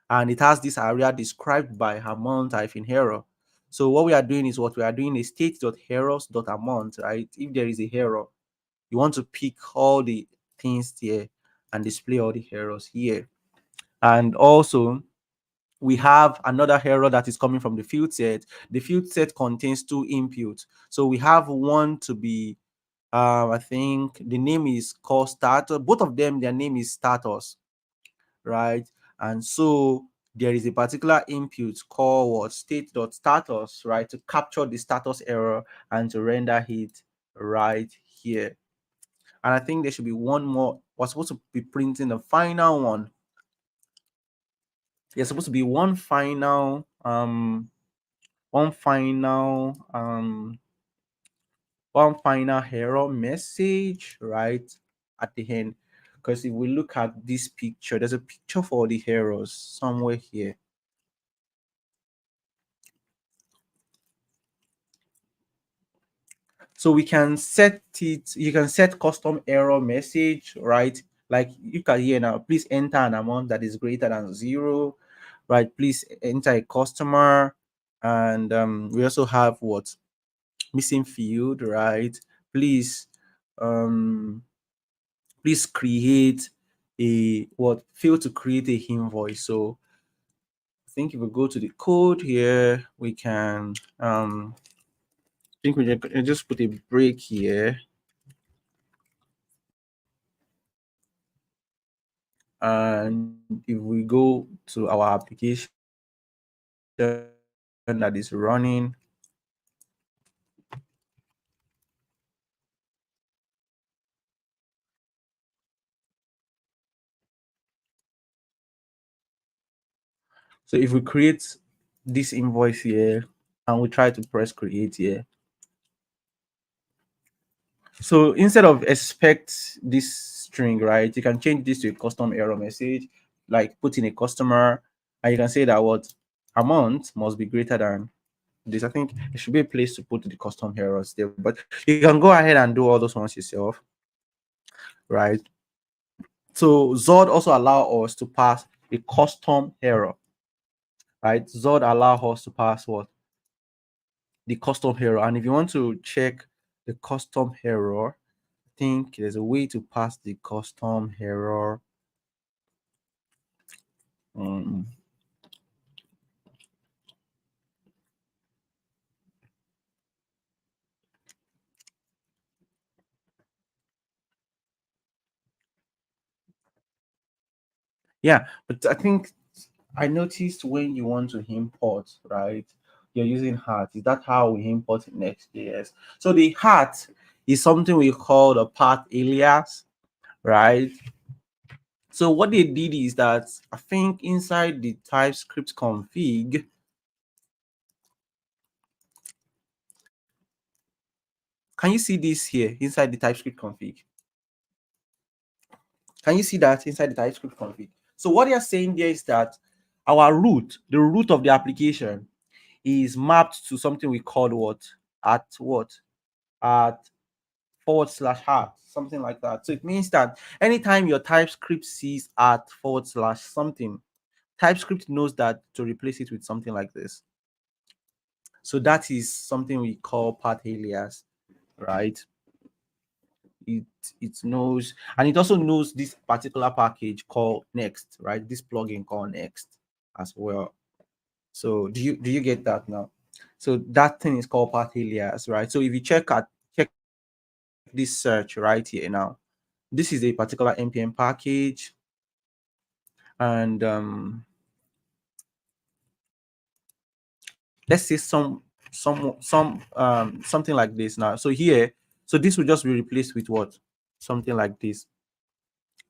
And it has this area described by amount hyphen error. So what we are doing is what we are doing is state.errors.amount, right? If there is a error, you want to pick all the things here and display all the errors here. And also, we have another error that is coming from the field set. The field set contains two inputs. So we have one to be, I think the name is called status. Both of them, their name is status, right? And so there is a particular input called what state.status, right, to capture the status error and to render it right here. And I think there should be one more. We're supposed to be printing the final one. There's supposed to be one final error message right at the end, because if we look at this picture, there's a picture for the errors somewhere here. So we can set it, you can set custom error message, right? Like you can hear now, please enter an amount that is greater than 0, right? Please enter a customer. And we also have what missing field, right? Please please create a what fail to create a invoice. So I think if we go to the code here, we can I think we can just put a break here. And if we go to our application that is running, so if we create this invoice here and we try to press create here, so instead of expect this string, right, you can change this to a custom error message, like put in a customer, and you can say that what amount must be greater than this. I think it should be a place to put the custom errors there, but you can go ahead and do all those ones yourself, right? So Zod also allow us to pass a custom error, right? Zod allow us to pass what the custom error, and if you want to check the custom error, I think there's a way to pass the custom error. Um, yeah, but I think I noticed when you want to import, right? You're using hat. Is that how we import in Next.js? So the hat is something we call the path alias, right? So what they did is that I think inside the TypeScript config, can you see this here inside the TypeScript config? Can you see that inside the TypeScript config? So what they are saying there is that our root, the root of the application, is mapped to something we call what? At /hat, something like that. So it means that anytime your TypeScript sees at / something, TypeScript knows that to replace it with something like this. So that is something we call path alias, right? It it knows, and it also knows this particular package called Next, right? This plugin called Next as well. So do you get that now? So that thing is called path alias, right? So if you check this search right here now, this is a particular npm package, and let's say something like this now. So here, so this will just be replaced with what? Something like this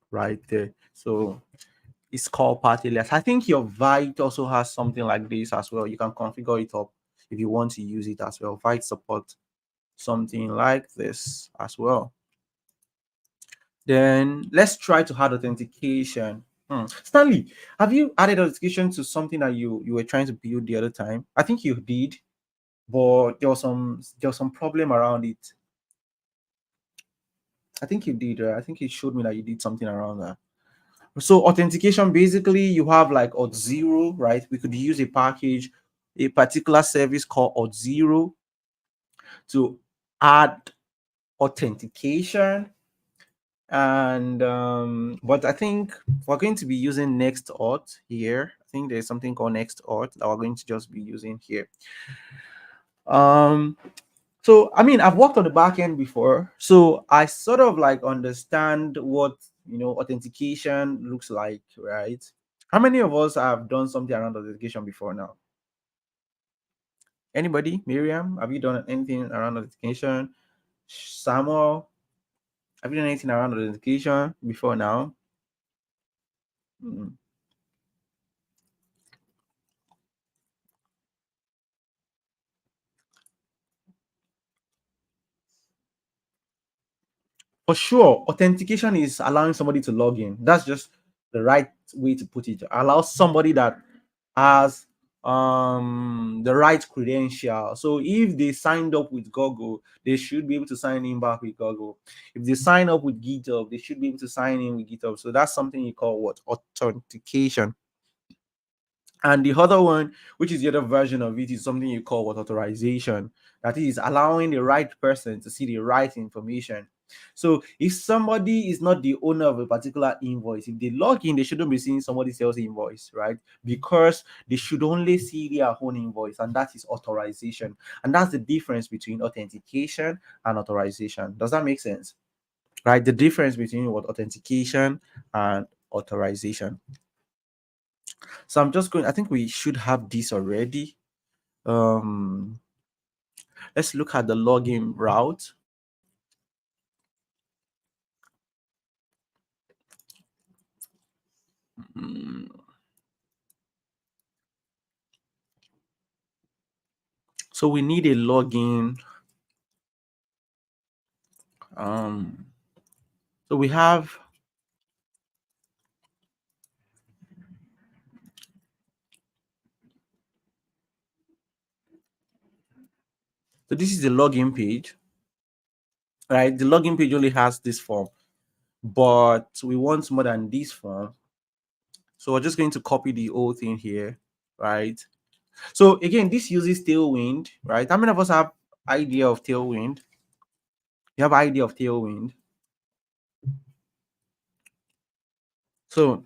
right there. So it's called path alias. I think your Vite also has something like this as well. You can configure it up if you want to use it as well. Vite support something like this as well. Then let's try to add authentication. Stanley, have you added authentication to something that you were trying to build the other time? I think you did, but there was some problem around it. I think you did. Right? I think it showed me that you did something around that. So authentication, basically, you have like Auth0, right? We could use a package, a particular service called Auth0 to add authentication. And but I think we're going to be using Nextauth here. I think there's something called Nextauth that we're going to just be using here. um so I mean, I've worked on the back end before, so I sort of like understand what authentication looks like, right? How many of us have done something around authentication before now? Anybody? Miriam, have you done anything around authentication? Samuel, have you done anything around authentication before now? Mm. For sure, authentication is allowing somebody to log in. That's just the right way to put it. Allow somebody that has the right credential. So if they signed up with Google, they should be able to sign in back with Google. If they sign up with GitHub, they should be able to sign in with GitHub. So that's something you call what? Authentication. And the other one, which is the other version of it, is something you call what? Authorization. That is allowing the right person to see the right information. So if somebody is not the owner of a particular invoice, if they log in, they shouldn't be seeing somebody else's invoice, right? Because they should only see their own invoice, and that is authorization. And that's the difference between authentication and authorization. Does that make sense? Right? The difference between what authentication and authorization. So I'm just going, I think we should have this already. Um, let's look at the login route. Mm, So we need a login. Um, so we have, so this is the login page, right? The login page only has this form, but we want more than this form. So we're just going to copy the whole thing here, right? So again, this uses Tailwind, right? How many of us have idea of Tailwind? You have idea of Tailwind? So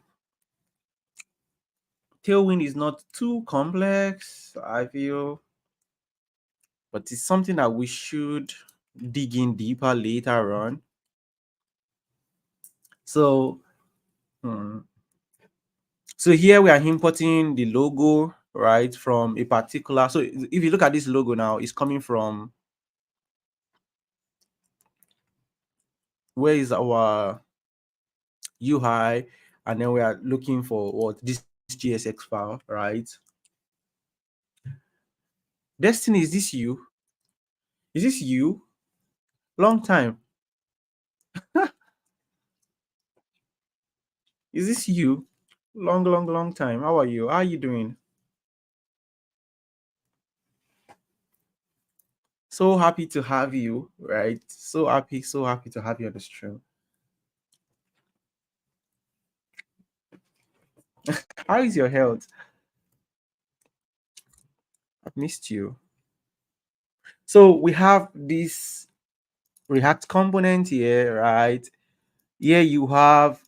Tailwind is not too complex, I feel, but it's something that we should dig in deeper later on. So, hmm, so here we are importing the logo, right, from a particular. So if you look at this logo now, it's coming from, where is our UI, and then we are looking for what, this GSX file, right? Destiny, is this you? Is this you? Long time. Is this you? Long time. How are you? How are you doing? So happy to have you, right? So happy to have you on the stream. How is your health? I've missed you. So we have this React component here, right? Here you have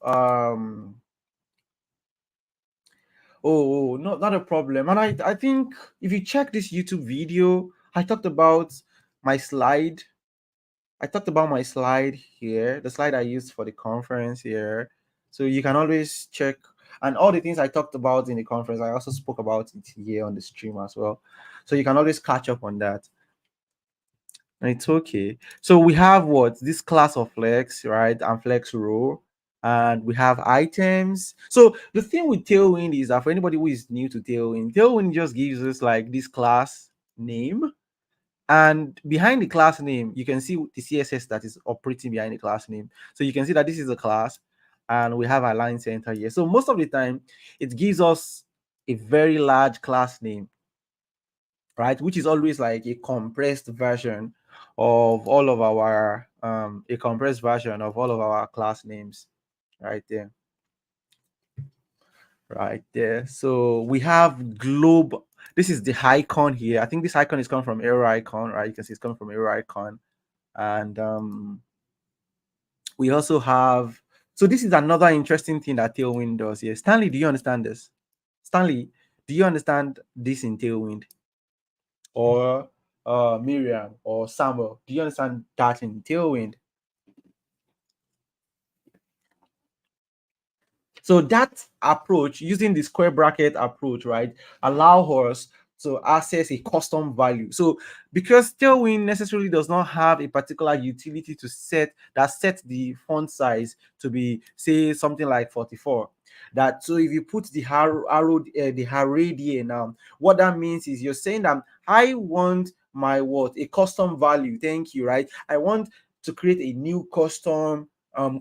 not a problem. And I think if you check this YouTube video, I talked about my slide. I talked about my slide here, the slide I used for the conference here. So you can always check, and all the things I talked about in the conference, I also spoke about it here on the stream as well. So you can always catch up on that. And it's okay. So we have what, this class of flex, right? And flex row. And we have items. So the thing with Tailwind is that for anybody who is new to Tailwind, Tailwind just gives us like this class name, And behind the class name, you can see the CSS that is operating behind the class name. So you can see that this is a class and we have a line center here. So most of the time, it gives us a very large class name, right? Which is always like a compressed version of all of our, a compressed version of all of our class names right there. Right there. So we have globe. This is the icon here. I think this icon is coming from arrow icon, right? You can see it's coming from arrow icon. And we also have, so this is another interesting thing that Tailwind does here. Stanley, do you understand this? Stanley, do you understand this in Tailwind? Or Miriam or Samuel, do you understand that in Tailwind? So that approach, using the square bracket approach, right, allow us to access a custom value. So because Tailwind necessarily does not have a particular utility to set that sets the font size to be, say, something like 44. That so if you put the arrow, the radian now, what that means is you're saying that I want my what, a custom value. Thank you, right? I want to create a new custom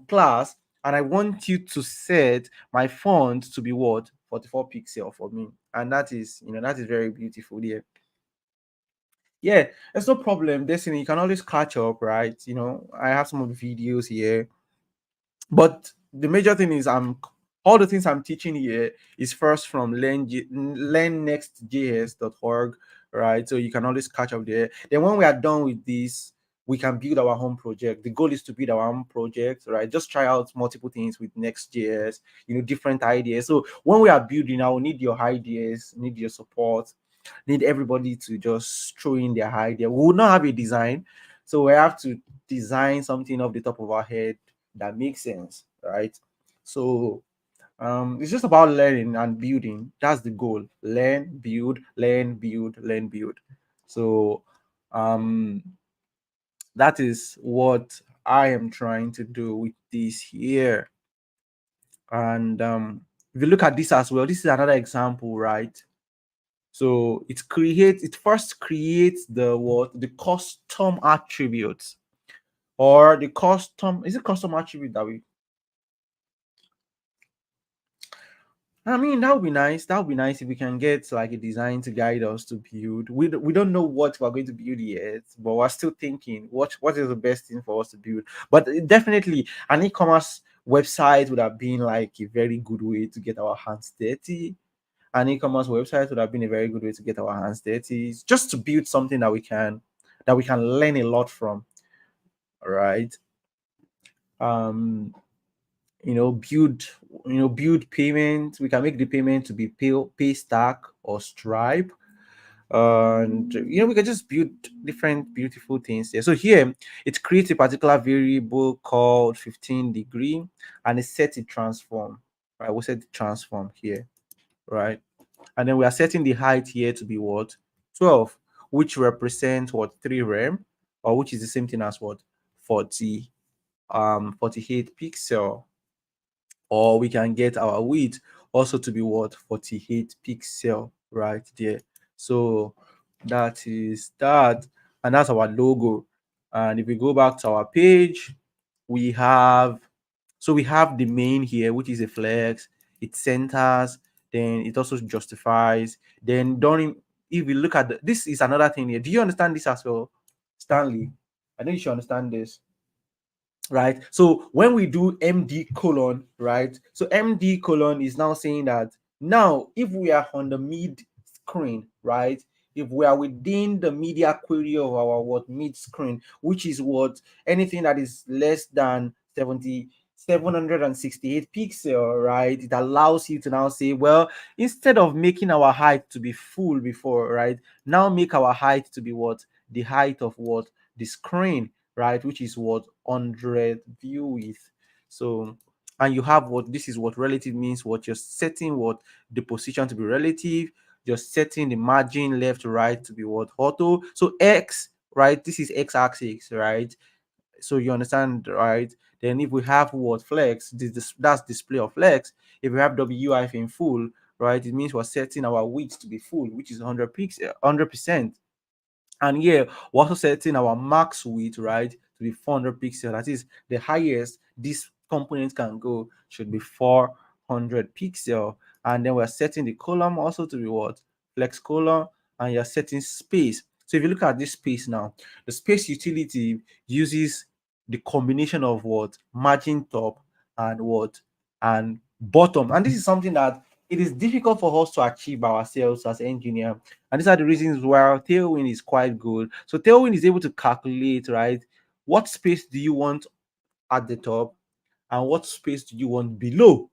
class, and I want you to set my font to be what, 44 pixel for me. And that is, that is very beautiful there. Yeah, there's no problem, Destiny. You can always catch up, right? I have some of the videos here, but the major thing is all the things I'm teaching here is first from learnnextjs.org, right? So you can always catch up there. Then when we are done with this, we can build our home project. The goal is to build our own project, right? Just try out multiple things with Nextjs, different ideas. So when we are building, I will need your ideas, need your support, need everybody to just throw in their idea. We will not have a design, so we have to design something off the top of our head that makes sense, right? So it's just about learning and building. That's the goal. Learn, build, learn, build, learn, build. So that is what I am trying to do with this here. And if you look at this as well, this is another example, right? So it first creates the custom attributes, or the custom, is it custom attribute that we, I mean, that would be nice. That would be nice if we can get like a design to guide us to build. We don't know what we're going to build yet, but we're still thinking what is the best thing for us to build. But definitely, an e-commerce website would have been like a very good way to get our hands dirty. An e-commerce website would have been a very good way to get our hands dirty, just to build something that we can learn a lot from. All right. Um, build payment. We can make the payment to be Paystack or Stripe, and we can just build different beautiful things here. So here it creates a particular variable called 15 degree, and it sets it transform. Right, we'll set the transform here, right? And then we are setting the height here to be what, 12, which represents what, 3 rem, or which is the same thing as what, 48 pixel. Or we can get our width also to be what, 48 pixel right there. So that is that, and that's our logo. And if we go back to our page, we have we have the main here, which is a flex. It centers, then it also justifies. Then during, if we look at this is another thing here. Do you understand this as well, Stanley? I know you should understand this, right? So when we do MD colon, right? So MD colon is now saying that now if we are on the mid screen, right? If we are within the media query of our what, mid screen, which is what, anything that is less than 768 pixel, right? It allows you to now say, well, instead of making our height to be full before, right? Now make our height to be what, the height of what, the screen, right? Which is what, 100 view width. So, and you have what, this is what relative means, what you're setting, what the position to be relative, you're setting the margin left to right to be what, auto. So X, right? This is X axis, right? So you understand, right? Then if we have what, flex, that's display of flex. If we have WIF in full, right, it means we're setting our width to be full, which is 100 pixel, 100%. And here we're also setting our max width, right, to be 400 pixels. That is the highest this component can go should be 400 pixel. And then we're setting the column also to be what? Flex column. And you're setting space. So if you look at this space now, the space utility uses the combination of what? Margin top and what? And bottom. And this is something that it is difficult for us to achieve by ourselves as engineer. And these are the reasons why Tailwind is quite good. So Tailwind is able to calculate, right? What space do you want at the top and what space do you want below?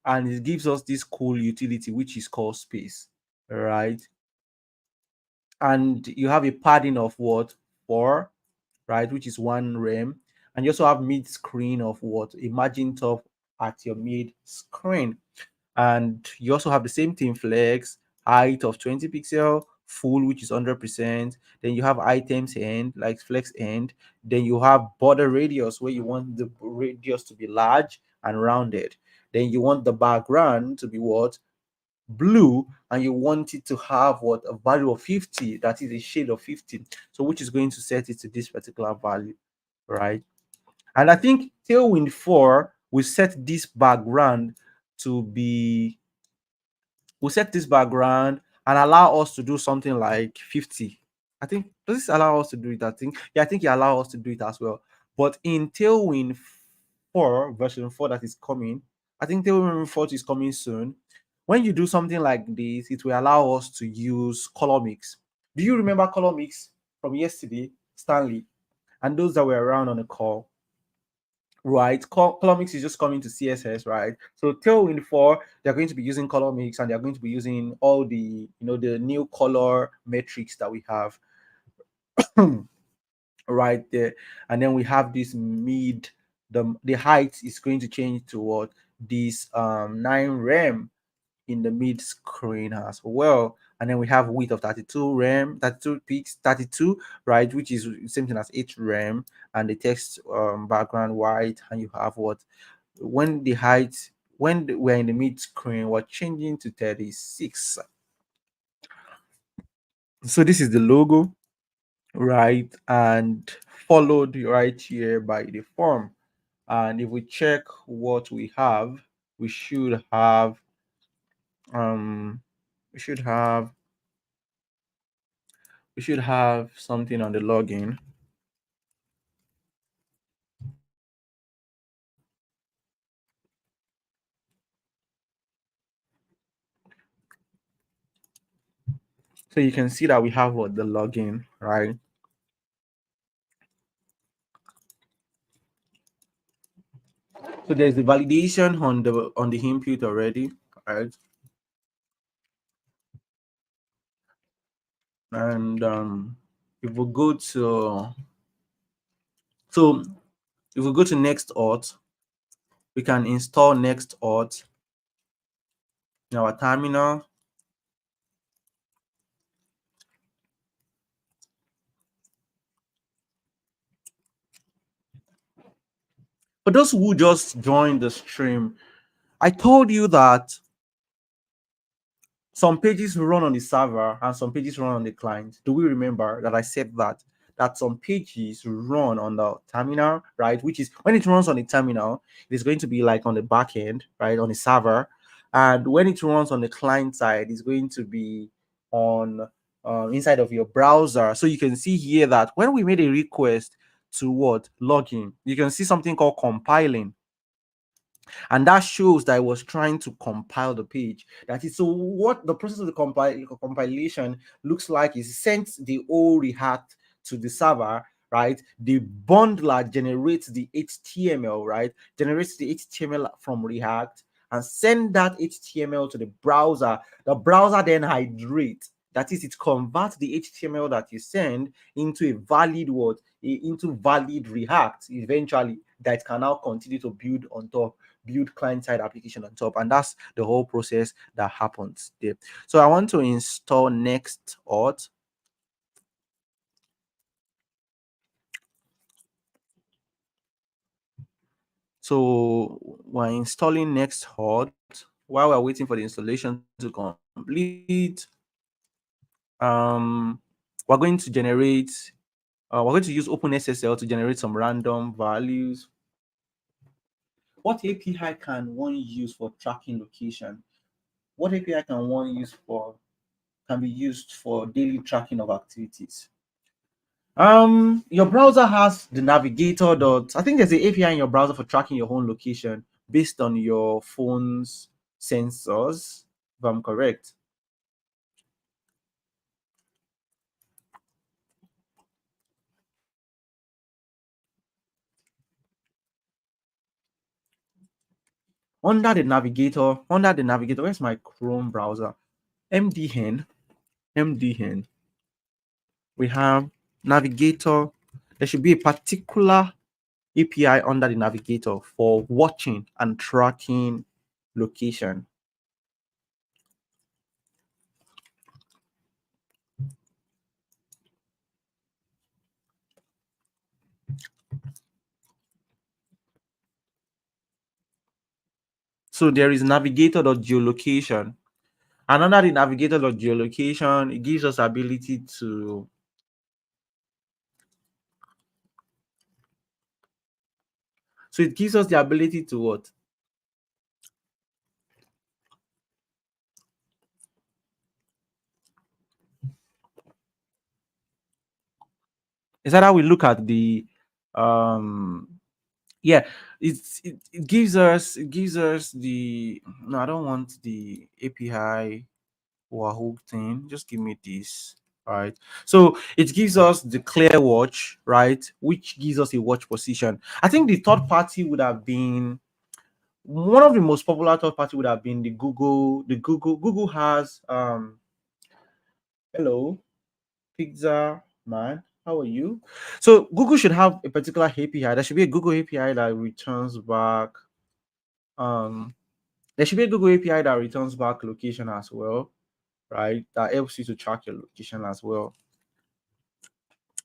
And it gives us this cool utility, which is called space, right? And you have a padding of what? 4, right? Which is 1 rem. And you also have mid screen of what? A margin top at your mid screen. And you also have the same thing, flex height of 20 pixel, full, which is 100%. Then you have items end, like flex end. Then you have border radius, where you want the radius to be large and rounded. Then you want the background to be what? Blue, and you want it to have what? A value of 50, that is a shade of 50. So which is going to set it to this particular value, right? And I think Tailwind 4 will set this background to be, we'll set this background and allow us to do something like 50. I think, does this allow us to do it? I think, yeah, I think it allows us to do it as well. But in Tailwind 4, version 4 that is coming, I think Tailwind 4 is coming soon. When you do something like this, it will allow us to use color mix. Do you remember color mix from yesterday, Stanley, and those that were around on the call? Right, color mix is just coming to CSS, right? So Tailwind 4, they're going to be using color mix, and they're going to be using all the, the new color metrics that we have right there. And then we have this mid, the height is going to change to what? This 9 rem in the mid screen as well. And then we have width of 32 rem, 32 pixels, 32, right, which is the same thing as 8 rem. And the text background white. And you have what? When the height, we're in the mid screen, we're changing to 36. So this is the logo, right? And followed right here by the form. And if we check what we have, we should have um we should have something on the login. So you can see that we have what? The login, right? So there's the validation on the input already, right? And if we go to so if we go to Nextjs, we can install Nextjs in our terminal. For those who just joined the stream, I told you that some pages run on the server and some pages run on the client. Do we remember that I said that? That some pages run on the terminal, right? Which is when it runs on the terminal, it is going to be like on the back end, right, on the server. And when it runs on the client side, it's going to be on inside of your browser. So you can see here that when we made a request to what? Login, you can see something called compiling, and that shows that I was trying to compile the page. That is, so what the process of the compilation looks like is sent the old React to the server, right? The bundler generates the HTML, right? Generates the HTML from React and send that HTML to the browser. The browser then hydrates. That is, it converts the HTML that you send into a valid word, into valid React eventually, that can now continue to build on top, build client-side application on top. And that's the whole process that happens there. So I want to install Nextjs. So we're installing Nextjs. While we're waiting for the installation to complete, um we're going to generate, we're going to use OpenSSL to generate some random values. What API can one use for tracking location? What API can be used for daily tracking of activities? Your browser has the navigator dot. I think there's an API in your browser for tracking your home location based on your phone's sensors, if I'm correct. Under the navigator, where's my Chrome browser? MDN, MDN. We have navigator. There should be a particular API under the navigator for watching and tracking location. So there is navigator.geolocation. And under the navigator.geolocation, it gives us ability to, so it gives us the ability to what? Is that how we look at the um yeah, it gives us the, no, I don't want the API Wahoo thing. Just give me this. All right. So it gives us the clear watch, right? Which gives us a watch position. I think the third party would have been one of the most popular third party would have been the Google. Google has hello, pizza man. How are you? So Google should have a particular API. There should be a Google API that returns back um there should be a Google API that returns back location as well, right? That helps you to track your location as well.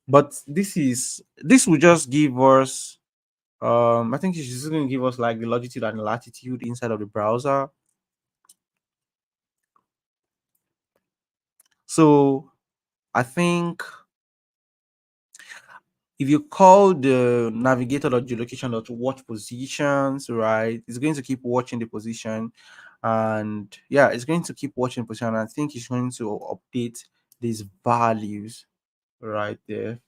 But this will just give us I think it's just going to give us like the longitude and latitude inside of the browser. So I think if you call the navigator.geolocation to watch positions, right, it's going to keep watching the position, and yeah, it's going to keep watching position. I think it's going to update these values right there.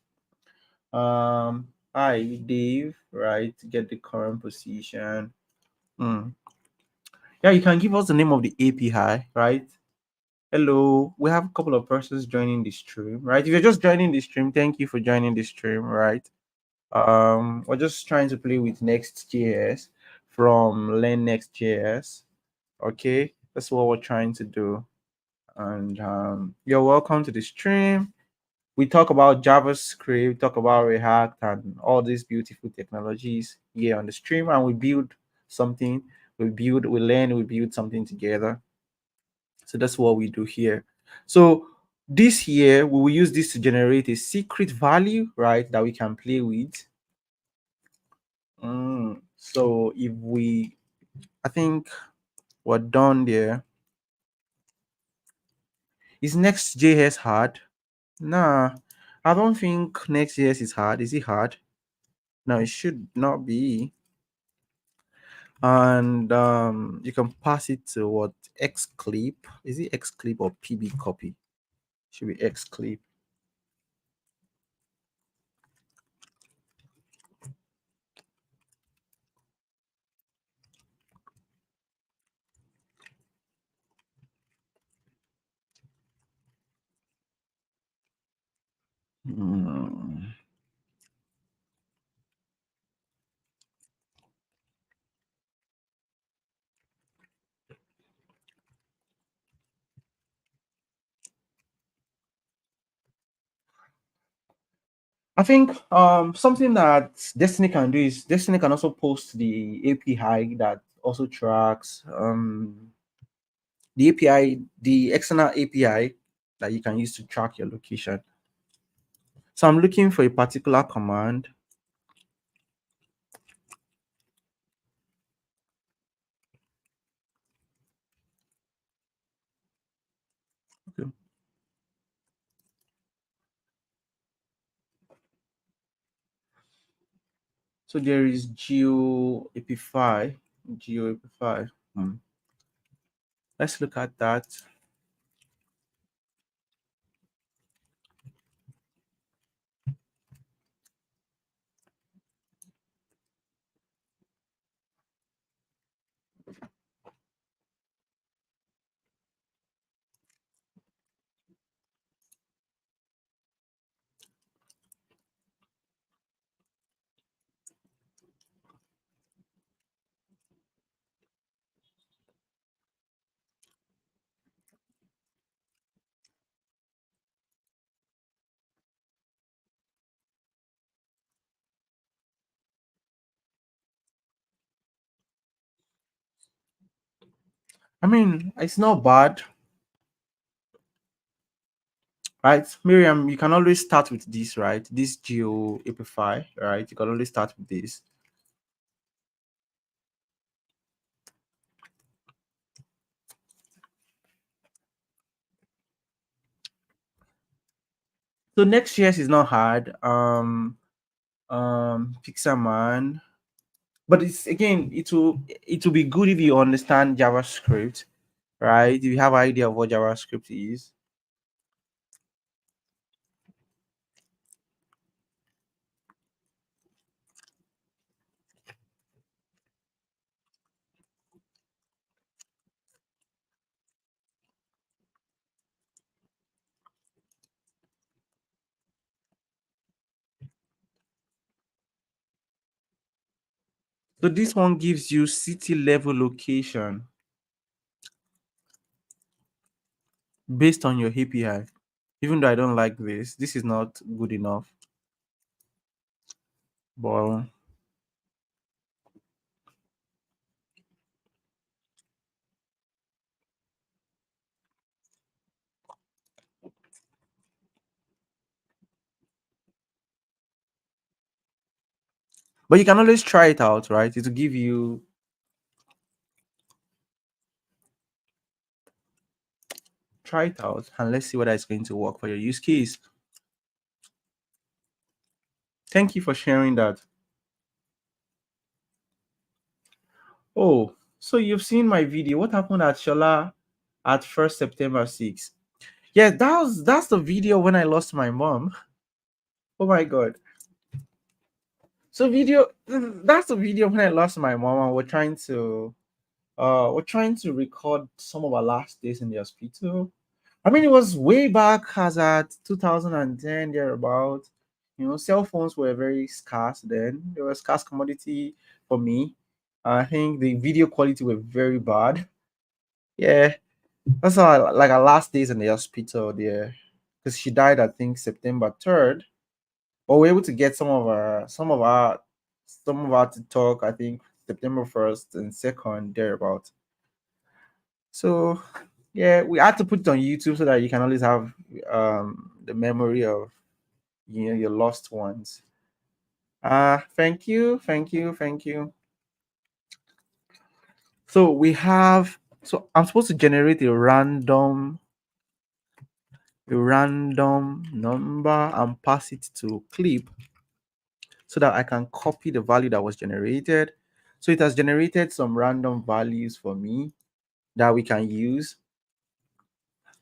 Hi Dave, right, get the current position. Hmm. Yeah, you can give us the name of the API, right? Hello, we have a couple of persons joining the stream, right? If you're just joining the stream, thank you for joining the stream, right? We're just trying to play with Nextjs from Learn Nextjs. Okay, that's what we're trying to do. And you're welcome to the stream. We talk about JavaScript, talk about React, and all these beautiful technologies here on the stream, and we build something. We learn, we build something together. So that's what we do here. So this year we will use this to generate a secret value, right, that we can play with. So if we, I think we're done there. Is Next.js hard? Nah, I don't think Next.js is hard. Is it hard? No, it should not be. And you can pass it to what, Xclip? Is it Xclip or PB copy? Should be Xclip. Hmm. I think something that Destiny can do is Destiny can also post the API that also tracks the API, the external API that you can use to track your location. So I'm looking for a particular command. Okay. So there is GeoApify. GeoApify. Let's look at that. I mean, it's not bad, right? Miriam, you can always start with this, right? This GeoApify, right? You can always start with this. So Nextjs is not hard. Pixelman, but it's again, it will be good if you understand JavaScript, right? If you have idea of what JavaScript is. So this one gives you city level location based on your API. Even though I don't like this is not good enough. But you can always try it out, right? It will give you, try it out and let's see whether it's going to work for your use case. Thank you for sharing that. Oh, so you've seen my video. What happened at Shola at 1st September 6th? Yeah, that's the video when I lost my mom. Oh my god. So video that's the video when I lost my mom and we're trying to record some of our last days in the hospital. I mean, it was way back as at 2010 thereabout. You know, cell phones were very scarce then. They were a scarce commodity for me. I think the video quality were very bad. Yeah, that's like our last days in the hospital there, because she died, I think, September 3rd. But we're able to get some of our to talk. I think September 1st and 2nd thereabout. So yeah, we had to put it on YouTube so that you can always have the memory of your lost ones. Thank you, thank you, thank you. So I'm supposed to generate a random number and pass it to clip so that I can copy the value that was generated. So it has generated some random values for me that we can use.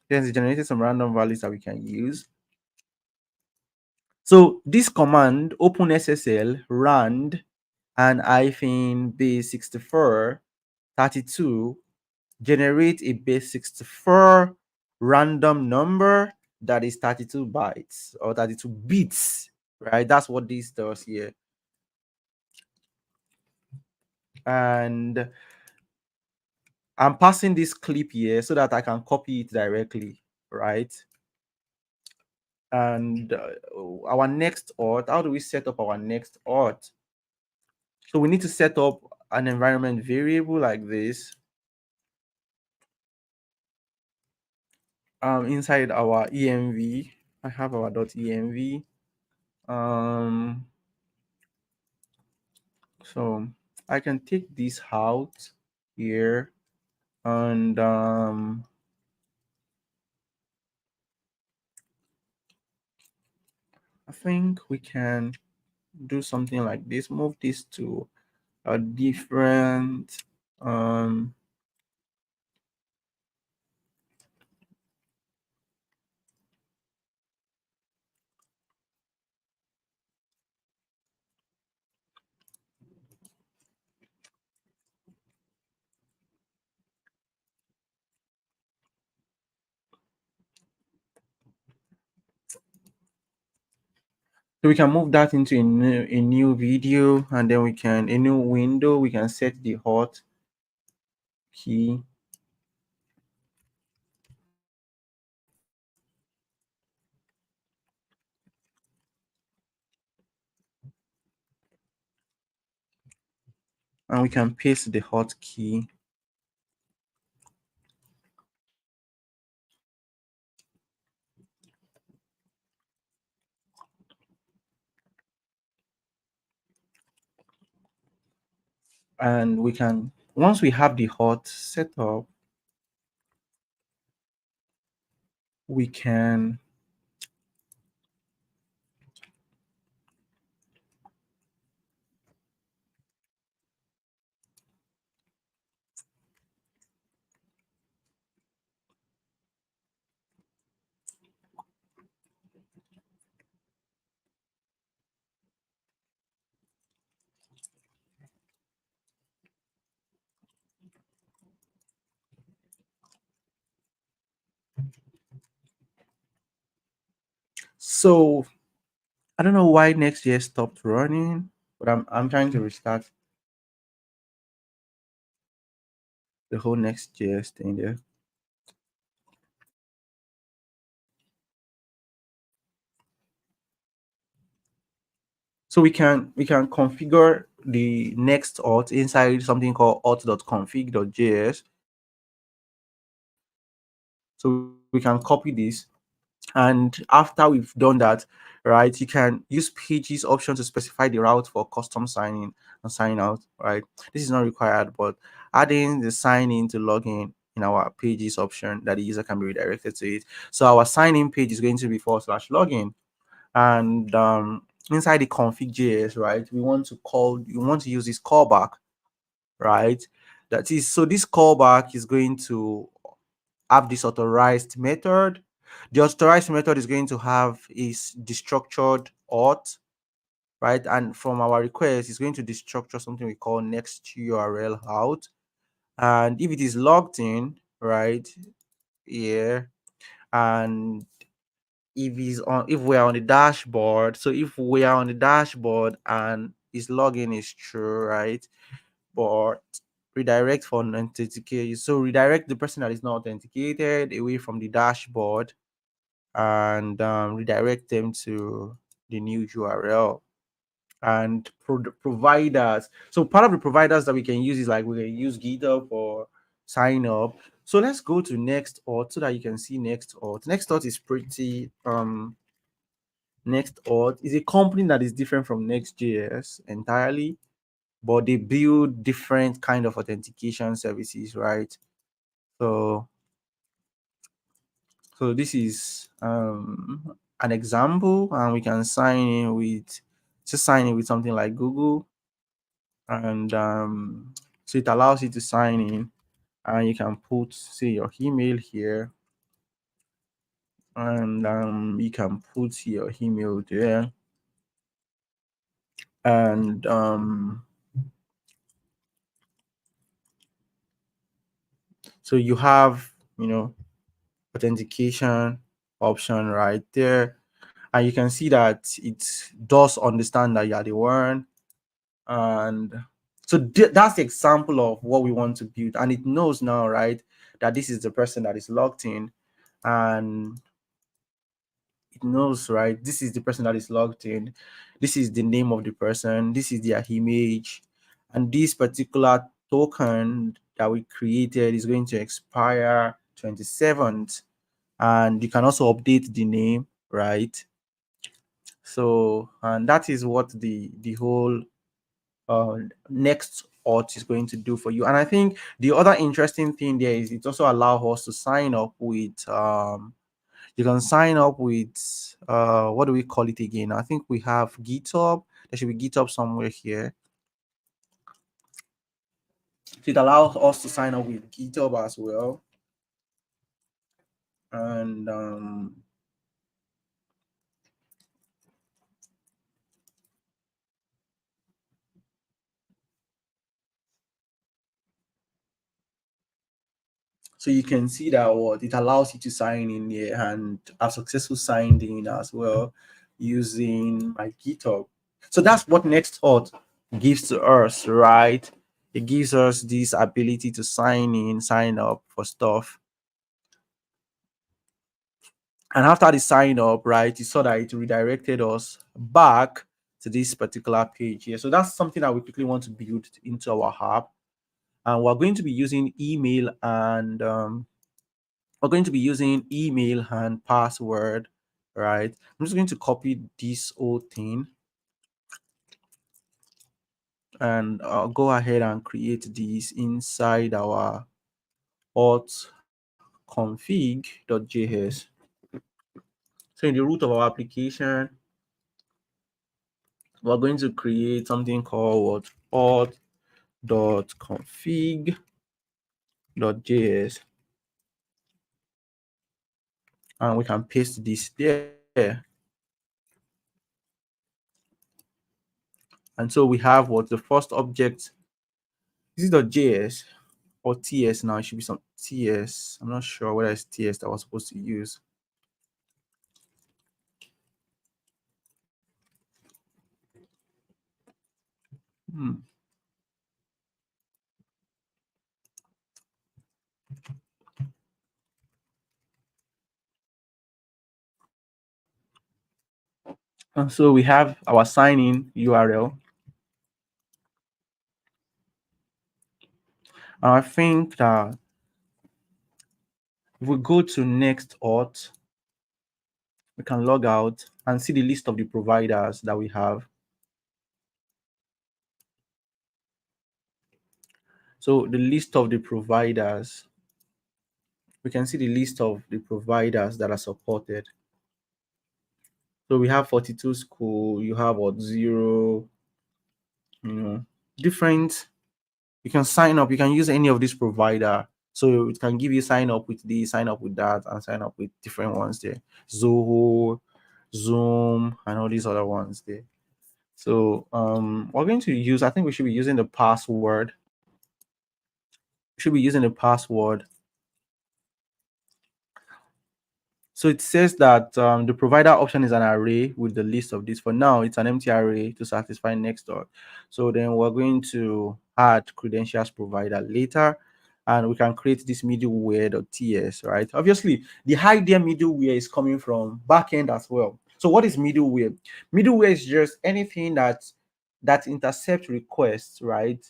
Then it generated some random values that we can use. So this command, OpenSSL rand and hyphen base 64 32, generate a base 64 random number that is 32 bytes or 32 bits, right? That's what this does here. And I'm passing this clip here so that I can copy it directly, right? And our next auth, how do we set up our next auth? So we need to set up an environment variable like this inside our env. I have our .env. So I can take this out here and I think we can do something like this. Move this to a different so we can move that into a new video, and then we can a new window, we can set the hot key. And we can paste the hotkey. And we can, once we have the hot set up, we can so I don't know why Next.js stopped running, but I'm trying to restart the whole Next.js thing there. So we can configure the next auth inside something called auth.config.js. So we can copy this, and after we've done that, right, you can use pages option to specify the route for custom sign in and sign out. Right, this is not required, but adding the sign in to log in our pages option, that the user can be redirected to it. So our sign in page is going to be /login, and inside the config.js, right, we want to use this callback, right? That is, so this callback is going to have this authorized method. The authorized method is going to have is destructured auth, right? And from our request, it's going to destructure something we call next URL out. And if it is logged in, right here, and if we are on the dashboard, so if we are on the dashboard and his login is true, right? But redirect for authentication. So redirect the person that is not authenticated away from the dashboard, and redirect them to the new URL. And providers. So part of the providers that we can use is like we can use GitHub or sign up. So let's go to Nextauth so that you can see Nextauth. Nextauth is pretty Nextauth is a company that is different from Next.js entirely, but they build different kind of authentication services, right? So this is an example, and we can sign in with something like Google, and so it allows you to sign in, and you can put, say, your email here, and you can put your email there, and so you have, authentication option right there, and you can see that it does understand that you are the one. And so that's the example of what we want to build, and it knows now, right, that this is the person that is logged in, and it knows, right, this is the person that is logged in, this is the name of the person, this is their image, and this particular token that we created is going to expire 27th. And you can also update the name, right? So, and that is what the whole next auth is going to do for you. And I think the other interesting thing there is it also allows us to sign up with You can sign up with what do we call it again? I think we have GitHub. There should be GitHub somewhere here. So it allows us to sign up with GitHub as well. And so you can see that what it allows you to sign in here, and I've successfully signed in as well using my GitHub. So that's what Nextjs gives to us, right? It gives us this ability to sign in, sign up for stuff. And after the sign up, right, you saw that it redirected us back to this particular page here. So that's something that we quickly want to build into our app. And we're going to be using email and we're going to be using email and password, right? I'm just going to copy this whole thing and I'll go ahead and create this inside our auth config.js. So in the root of our application, we're going to create something called auth.config.js, and we can paste this there. And so we have what the first object. This is the JS or TS now. It should be some TS. I'm not sure whether it's TS that I was supposed to use. Hmm. And so we have our sign-in URL. And I think that if we go to next auth, we can log out and see the list of the providers that we have. So the list of the providers, we can see the list of the providers that are supported. So we have 42 school, you have what, zero, different. You can sign up, you can use any of this provider. So it can give you sign up with this, sign up with that, and sign up with different ones there. Zoho, Zoom, and all these other ones there. So we're going to use, I think we should be using the password. We should be using the password. So it says that the provider option is an array with the list of this. For now, it's an empty array to satisfy Nextjs. So then we're going to add credentials provider later, and we can create this middleware.ts, right? Obviously, the idea middleware is coming from backend as well. So what is middleware? Middleware is just anything that intercepts requests, right?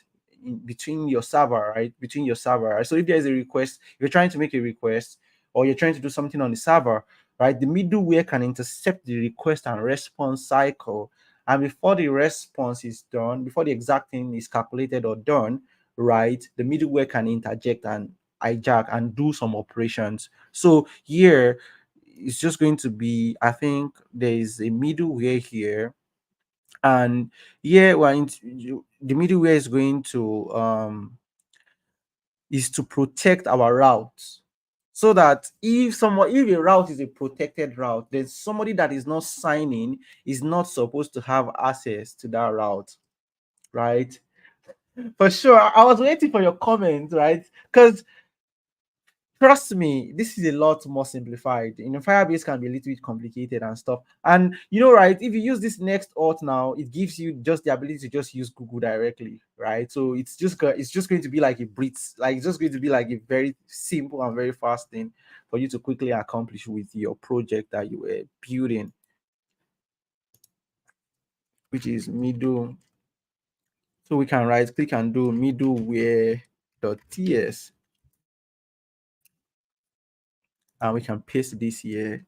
Between your server, right? Between your server. Right? So if there is a request, if you're trying to make a request, or you're trying to do something on the server, right? The middleware can intercept the request and response cycle. And before the response is done, before the exact thing is calculated or done, right, the middleware can interject and hijack and do some operations. So here, it's just going to be, I think there is a middleware here. And here, the middleware is to protect our routes, so that if a route is a protected route, then somebody that is not signing is not supposed to have access to that route, right? For sure. I was waiting for your comment, right? Because trust me, this is a lot more simplified. Firebase can be a little bit complicated and stuff. And right, if you use this next auth now, it gives you just the ability to just use Google directly, right? So it's just going to be like a breeze, like it's just going to be like a very simple and very fast thing for you to quickly accomplish with your project that you were building, which is middle. So we can right click and do middleware.ts, and we can paste this here,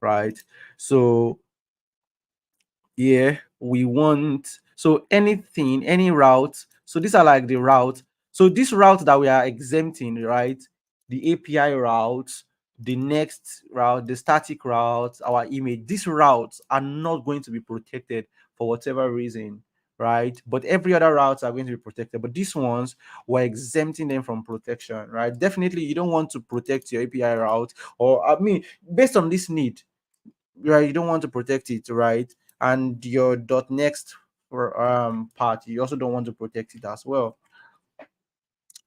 right? So here we want, so anything, any route. So these are like the route. So this route that we are exempting, right? The API routes, the next route, the static routes, our image, these routes are not going to be protected for whatever reason, right? But every other routes are going to be protected. But these ones, we're exempting them from protection, right? Definitely, you don't want to protect your API route, or I mean, based on this need, right? You don't want to protect it, right? And your .next for part, you also don't want to protect it as well.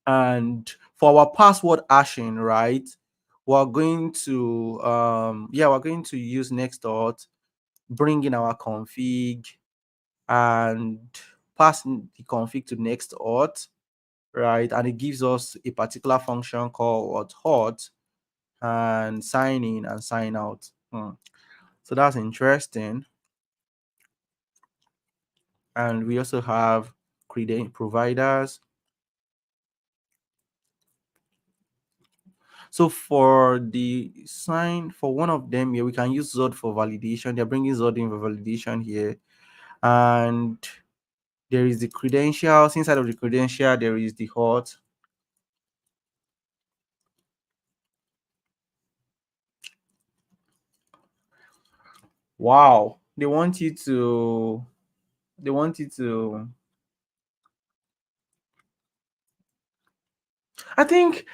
And for our password hashing, right, we're going to we're going to use next dot, bring in our config, and pass in the config to next auth, right? And it gives us a particular function called auth, and sign in and sign out. So that's interesting. And we also have credential providers. So for the sign, for one of them here, we can use Zod for validation. They're bringing Zod in for validation here. And there is the credentials. Inside of the credential, there is the hot. Wow. They want you to I think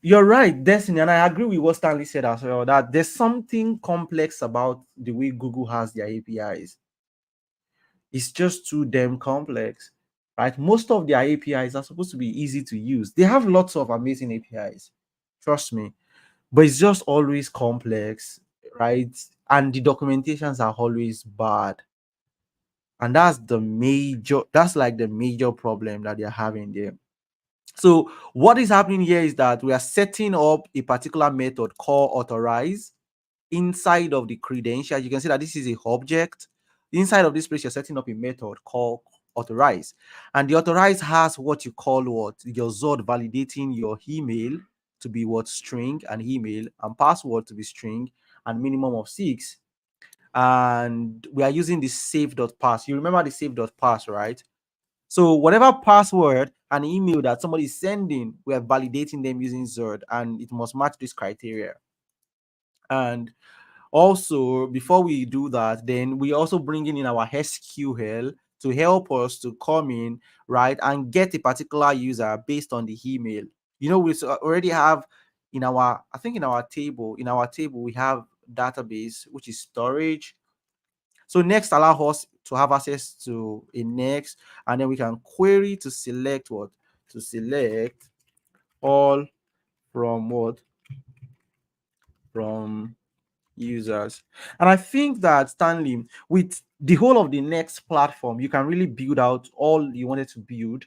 you're right, Destiny, and I agree with what Stanley said as well, that there's something complex about the way Google has their APIs. It's just too damn complex, right? Most of their APIs are supposed to be easy to use. They have lots of amazing APIs, trust me, but it's just always complex, right? And the documentations are always bad. And that's like the major problem that they're having there. So what is happening here is that we are setting up a particular method called authorize inside of the credential. You can see that this is a object. Inside of this place, you're setting up a method called authorize. And the authorize has what you call what? Your Zod validating your email to be what? String and email, and password to be string and minimum of 6. And we are using the save.pass. You remember the save.pass, right? So whatever password and email that somebody is sending, we are validating them using Zerd, and it must match this criteria. And also, before we do that, then we also bring in our SQL to help us to come in, right, and get a particular user based on the email. We already have in our, I think in our table, we have database, which is storage. So next allow us to have access to a next, and then we can query to select what? To select all from what? From users. And I think that, Stanley, with the whole of the next platform, you can really build out all you wanted to build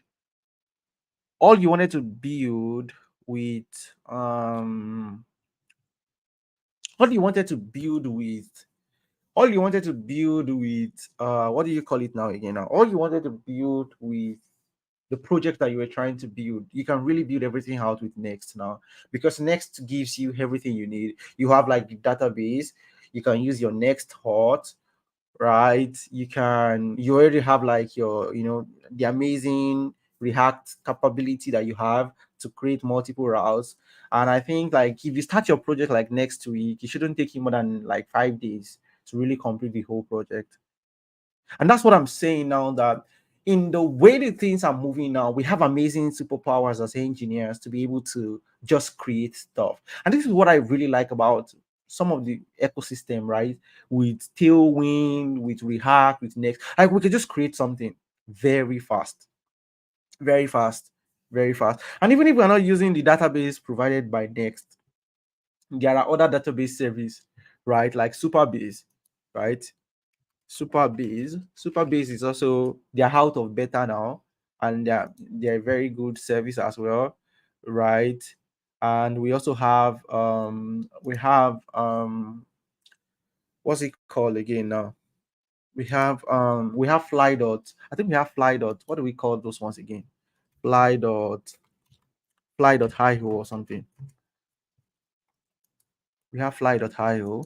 with all you wanted to build with all you wanted to build with what do you call it now again? Now all you wanted to build with the project that you were trying to build, you can really build everything out with Next now, because Next gives you everything you need. You have like the database, you can use your Next hot, right? You already have like your, the amazing React capability that you have to create multiple routes. And I think like if you start your project like next week, it shouldn't take you more than like 5 days to really complete the whole project. And that's what I'm saying now, that in the way that things are moving now, we have amazing superpowers as engineers to be able to just create stuff. And this is what I really like about some of the ecosystem, right? With Tailwind, with React, with Next. Like we could just create something very fast, very fast, very fast. And even if we're not using the database provided by Next, there are other database service, right? Like Superbase, right? Superbase is also, they're out of beta now, and they're a very good service as well, right? And we also have what's it called again now? We have Fly Dot. I think we have Fly Dot. What do we call those ones again? Fly Dot, Fly Dot Hi-Ho or something. We have Fly Dot Hi-Ho.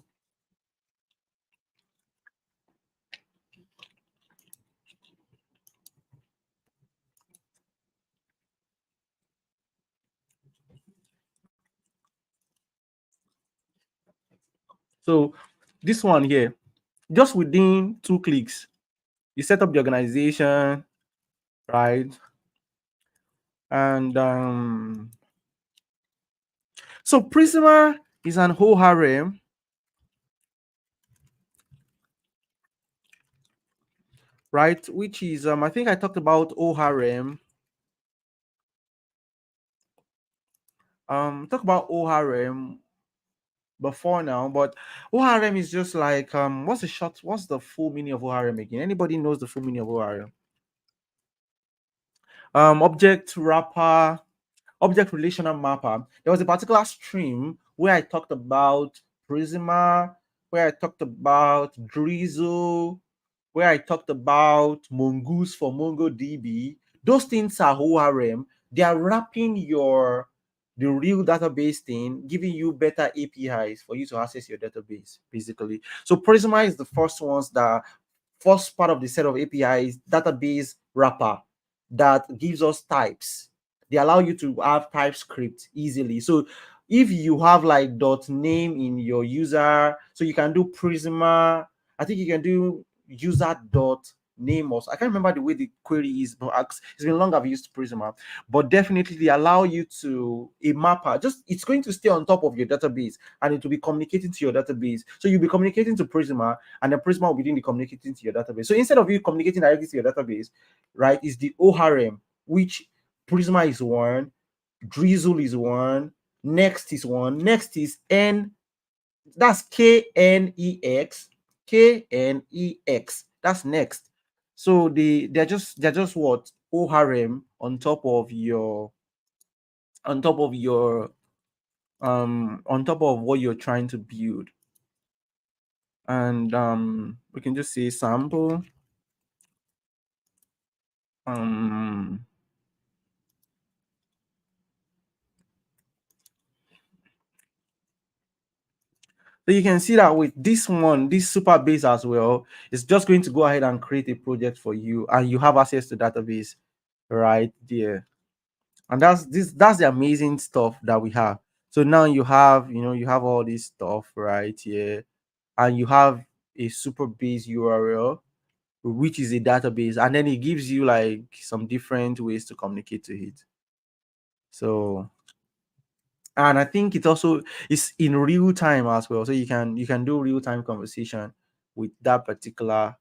So this one here, just within 2 clicks, you set up the organization, right? And so Prisma is an ORM, right? Which is I think I talked about ORM. Talk about ORM before now, but ORM is just like what's the full meaning of ORM again? Anybody knows the full meaning of ORM? Object wrapper, object relational mapper. There was a particular stream where I talked about Prisma, where I talked about Drizzle, where I talked about Mongoose for MongoDB. Those things are ORM. They are wrapping the real database thing, giving you better APIs for you to access your database, basically. So Prisma is the first part of the set of APIs, database wrapper, that gives us types. They allow you to have TypeScript easily. So if you have like .name in your user, so you can do Prisma. I think you can do user dot name also. I can't remember the way the query is, but it's been long I've used Prisma. But definitely they allow you to a mapper. Just it's going to stay on top of your database and it will be communicating to your database. So you'll be communicating to Prisma, and then Prisma will be doing the communicating to your database. So instead of you communicating directly to your database, right, is the ORM, which Prisma is one, Drizzle is one, Next is one. Next is N, that's KNEX, KNEX. That's Next. So they're just what, ORM on top of what you're trying to build. And we can just say sample. Um So you can see that with this one, this super base as well, it's just going to go ahead and create a project for you, and you have access to database right there. And that's the amazing stuff that we have. So now you have all this stuff right here, and you have a super base URL, which is a database, and then it gives you like some different ways to communicate to it. So, and I think it also is in real time as well, so you can do real time conversation with that particular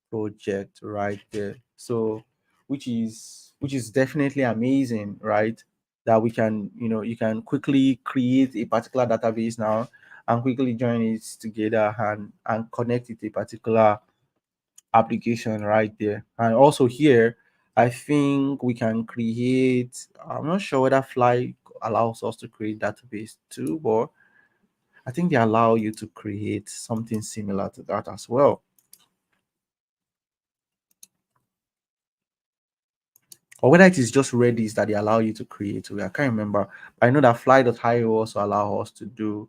project right there. So which is definitely amazing, right? That we can, you can quickly create a particular database now and quickly join it together and connect it to a particular application right there. And also here, I think we can create, I'm not sure whether Fly allows us to create database too, but I think they allow you to create something similar to that as well. Or whether it is just Redis that they allow you to create. I can't remember. But I know that Fly.io also allow us to do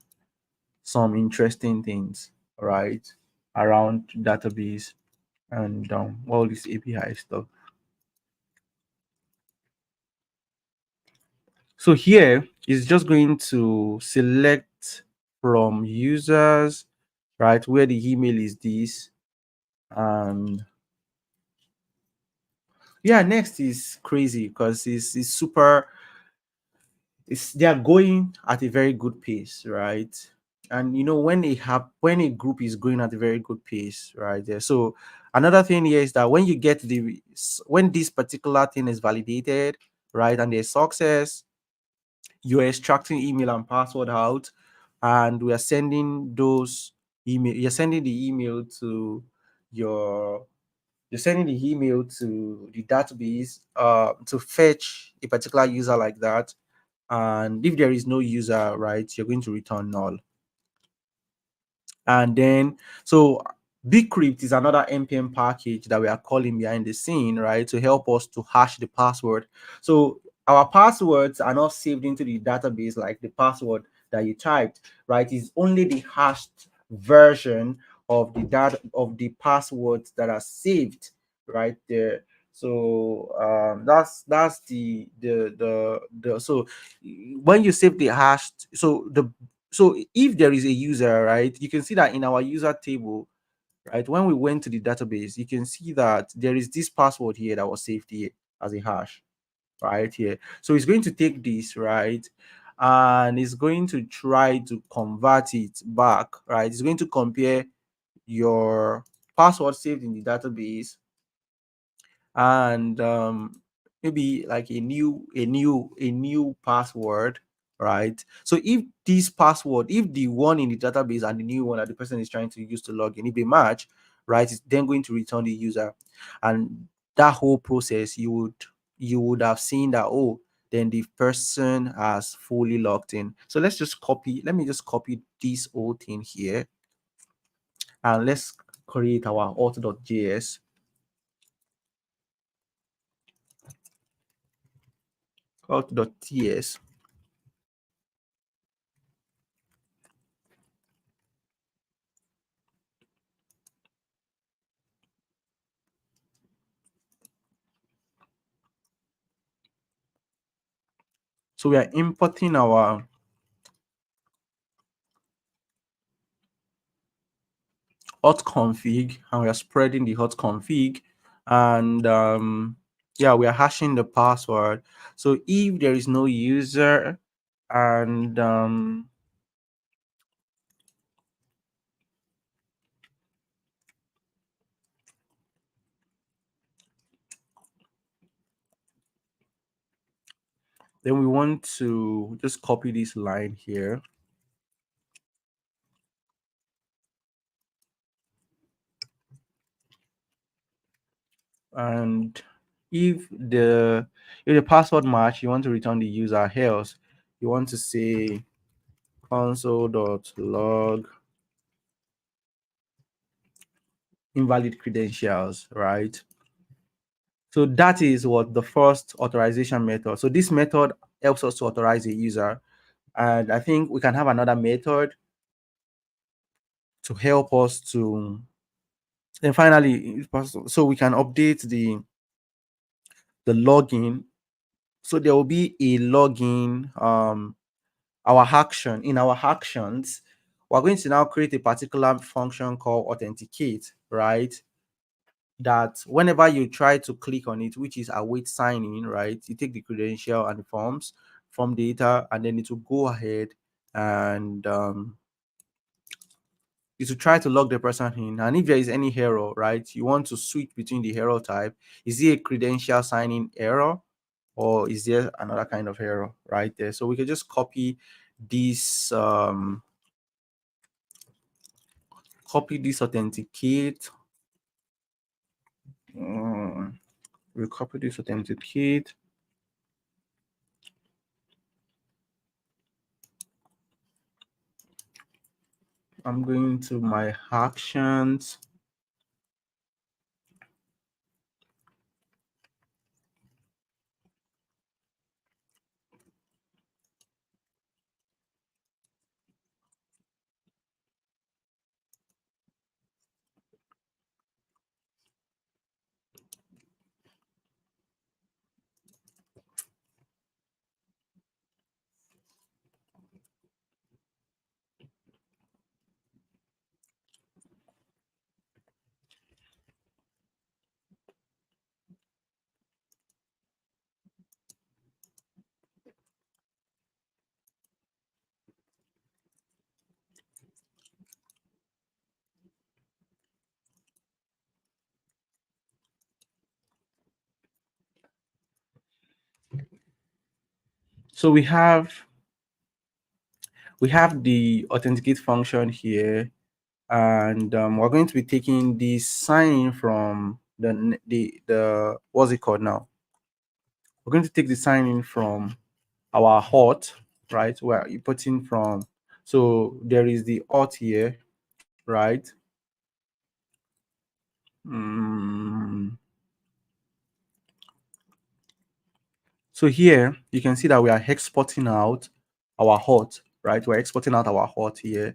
some interesting things, right, around database and all this API stuff. So here is just going to select from users, right, where the email is this. And yeah, next is crazy because it's super, they are going at a very good pace, right? And when a group is going at a very good pace, right there. So another thing here is that when this particular thing is validated, right, and there's success, you're extracting email and password out, and we are sending those email. You're sending the email to your you're sending the email to the database to fetch a particular user like that. And if there is no user, right, you're going to return null. And then, so Bcrypt is another npm package that we are calling behind the scene, right, to help us to hash the password. So our passwords are not saved into the database like the password that you typed, right? It's only the hashed version of the data of the passwords that are saved right there. So that's the so when you save the hashed, So if there is a user, right, you can see that in our user table, right, when we went to the database, you can see that there is this password here that was saved here as a hash right here. So it's going to take this, right, and it's going to try to convert it back, right? It's going to compare your password saved in the database and maybe like a new password, right? So if this password, if the one in the database and the new one that the person is trying to use to log in, if they match, right, it's then going to return the user. And that whole process, you would have seen that, oh, then the person has fully logged in. So let me just copy this whole thing here, and let's create our auth.js. Auth.ts. So we are importing our hot config, and we are spreading the hot config, and yeah, we are hashing the password. So if there is no user, and then we want to just copy this line here, and if the password match, you want to return the user, else you want to say console.log invalid credentials, right? So that is what the first authorization method. So this method helps us to authorize a user. And I think we can have another method to help us to, and finally, if possible, so we can update the login. So there will be a login, our action, in our actions, we're going to now create a particular function called authenticate, right? That whenever you try to click on it, which is await signing, right, you take the credential and the form data, and then it will go ahead and it will try to log the person in. And if there is any error, right, you want to switch between the error type. Is it a credential signing error, or is there another kind of error right there? So we can just copy this authenticate. We copy this authenticate. I'm going to my actions. So we have the authenticate function here, and we're going to be taking the sign from the what's it called now? We're going to take the sign in from our hot, right? Where you put in from. So there is the hot here, right? So here you can see that we are exporting out our hot, right? We're exporting out our hot here,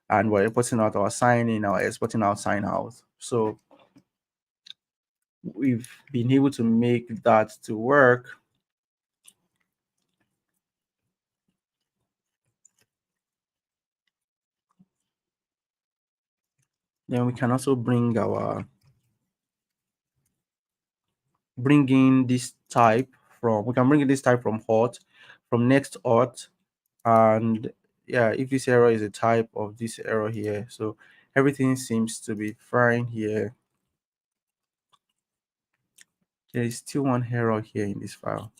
and we're exporting out our sign in, our exporting out sign out. So we've been able to make that to work. Then we can also bring in this type from, we can bring in this type from hot, from next hot, and yeah, if this error is a type of this error here, so everything seems to be fine here. There is still one error here in this file.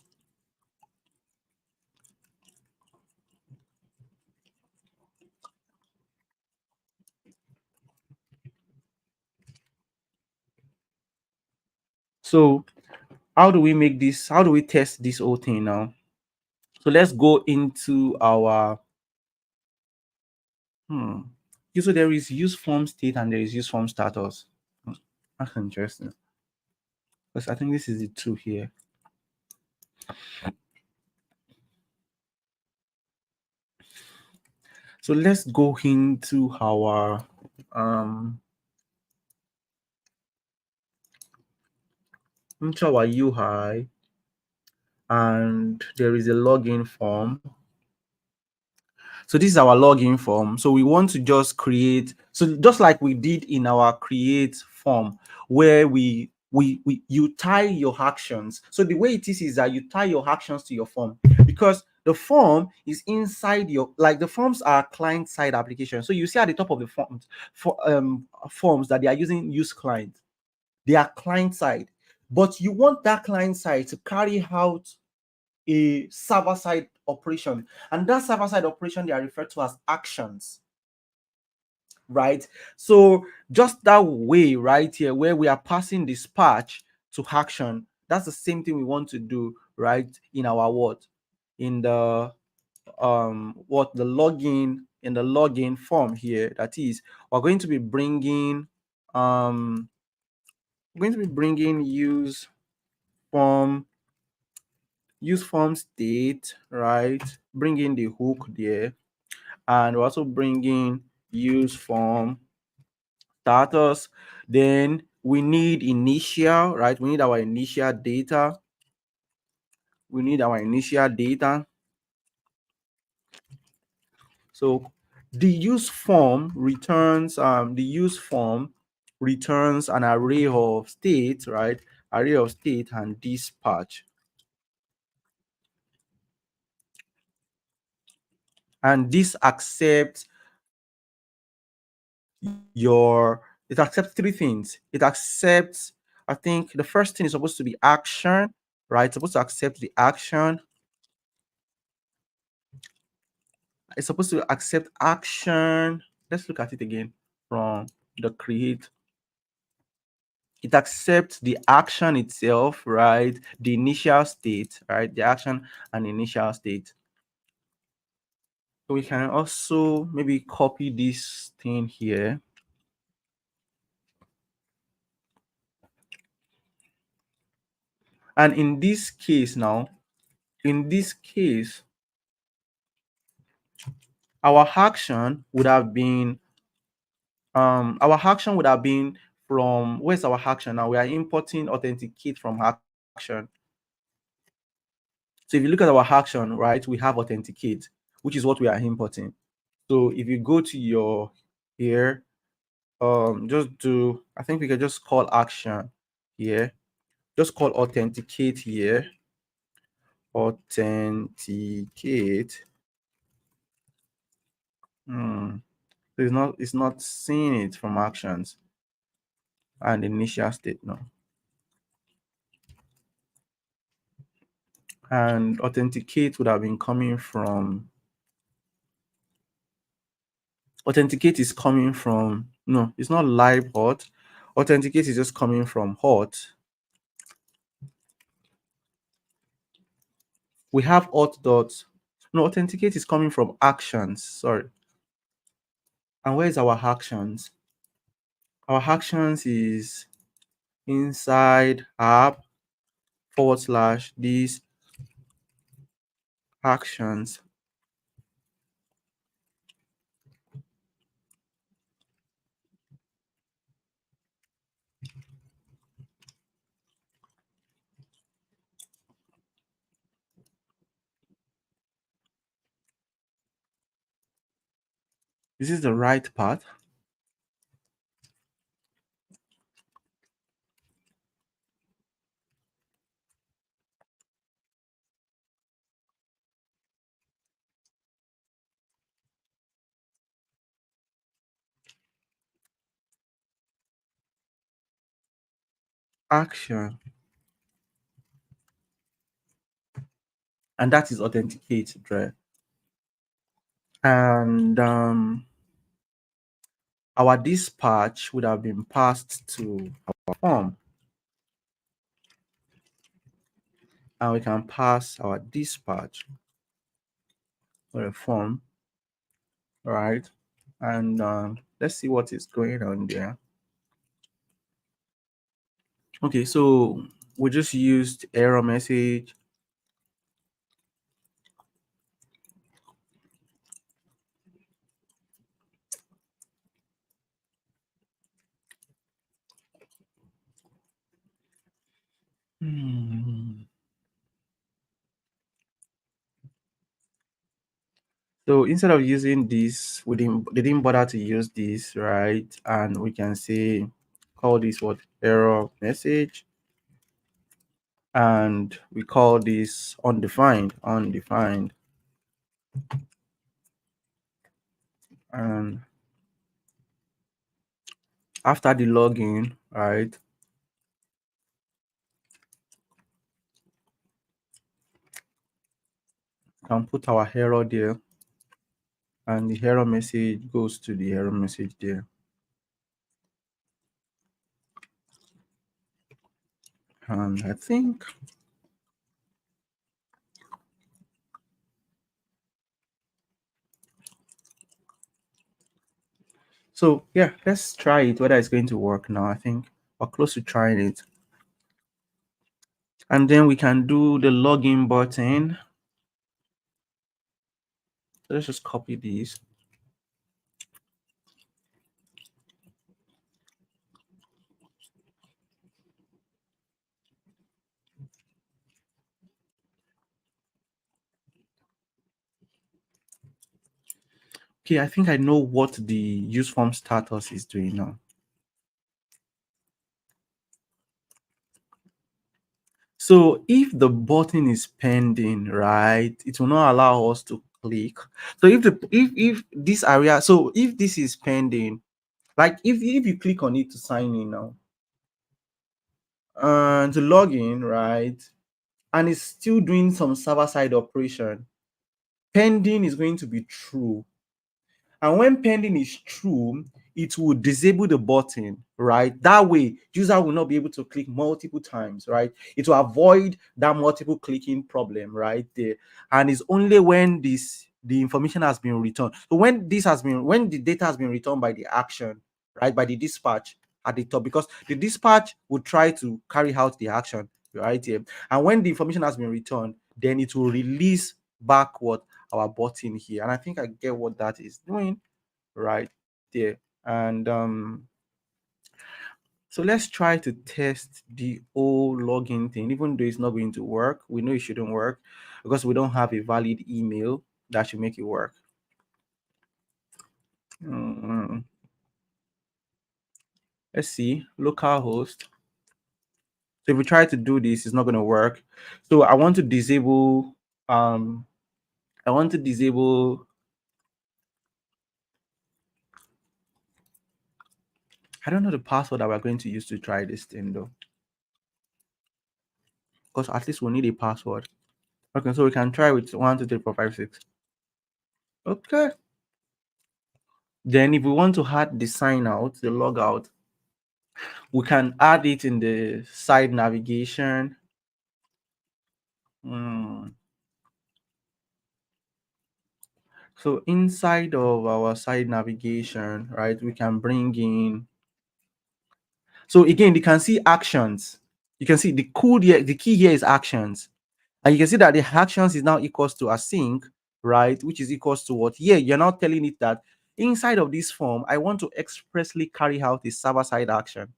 So how do we make this, how do we test this whole thing now? So let's go into our so there is use form state and there is use form status. That's interesting, because I think this is the two here. So let's go into our UI, and there is a login form. So this is our login form. So we want to just create, so just like we did in our create form, where you tie your actions. So the way it is that you tie your actions to your form, because the form is inside your, like the forms are client side application. So you see at the top of the forms forms that they are using use client. They are client side, but you want that client side to carry out a server side operation, and that server side operation they are referred to as actions, right? So just that way right here, where we are passing dispatch to action, that's the same thing we want to do right in our what, in the what the login, in the login form here. That is, we're going to be bringing form use form state, right? Bring in the hook there, and we're also bringing use form status. Then we need initial, right? We need our initial data. So the use form returns an array of state, right? Array of state and dispatch. And this accepts it accepts three things. It accepts, I think the first thing is supposed to be action, right? It's supposed to accept the action. It's supposed to accept action. Let's look at it again from the create. It accepts the action itself, right? The initial state, right? The action and initial state. So we can also maybe copy this thing here. And in this case now, our action would have been from, where's our action now? We are importing authenticate from action. So if you look at our action, right, we have authenticate, which is what we are importing. So if you go to your here, just do, I think we can just call action here, just call authenticate here, authenticate. So it's not seeing it from actions and initial state now. And authenticate would have been coming from, authenticate is coming from, no, it's not live hot. Authenticate is just coming from hot. We have hot dots. No, authenticate is coming from actions. Sorry. And where is our actions? Our actions is inside app / these actions. This is the right part. action, and that is authenticate, right? And our dispatch would have been passed to our form, and we can pass our dispatch or a form, right? And let's see what is going on there. Okay, so we just used error message. Hmm. So instead of using this, they didn't bother to use this, right? And we can say, call this what, error message, and we call this undefined. And after the login, right, can put our error there, and the error message goes to the error message there. And I think, so yeah, let's try it whether it's going to work now. I think we're close to trying it. And then we can do the login button. So let's just copy this. Okay, I think I know what the use form status is doing now. So if the button is pending, right, it will not allow us to click. So if this area, so if this is pending, like if you click on it to sign in now, and to log in, right, and it's still doing some server side operation, pending is going to be true. And when pending is true, it will disable the button, right? That way, user will not be able to click multiple times, right? It will avoid that multiple clicking problem right there. And it's only when the information has been returned. So when the data has been returned by the action, right, by the dispatch at the top, because the dispatch will try to carry out the action right here. And when the information has been returned, then it will release back what our button here. And I think I get what that is doing right there. And so let's try to test the whole login thing, even though it's not going to work. We know it shouldn't work because we don't have a valid email that should make it work. Mm, let's see, localhost. So if we try to do this, it's not going to work. So I want to disable I want to disable, I don't know the password that we're going to use to try this thing though, because at least we need a password. Okay, so we can try with 1 2 3 4 5 6. Okay. Then if we want to add the sign out, the log out, we can add it in the side navigation. So inside of our side navigation, right, we can bring in. So again, you can see actions. You can see the code here, the key here is actions. And you can see that the actions is now equals to async, right, which is equals to what? Yeah, you're now telling it that inside of this form, I want to expressly carry out a server-side action,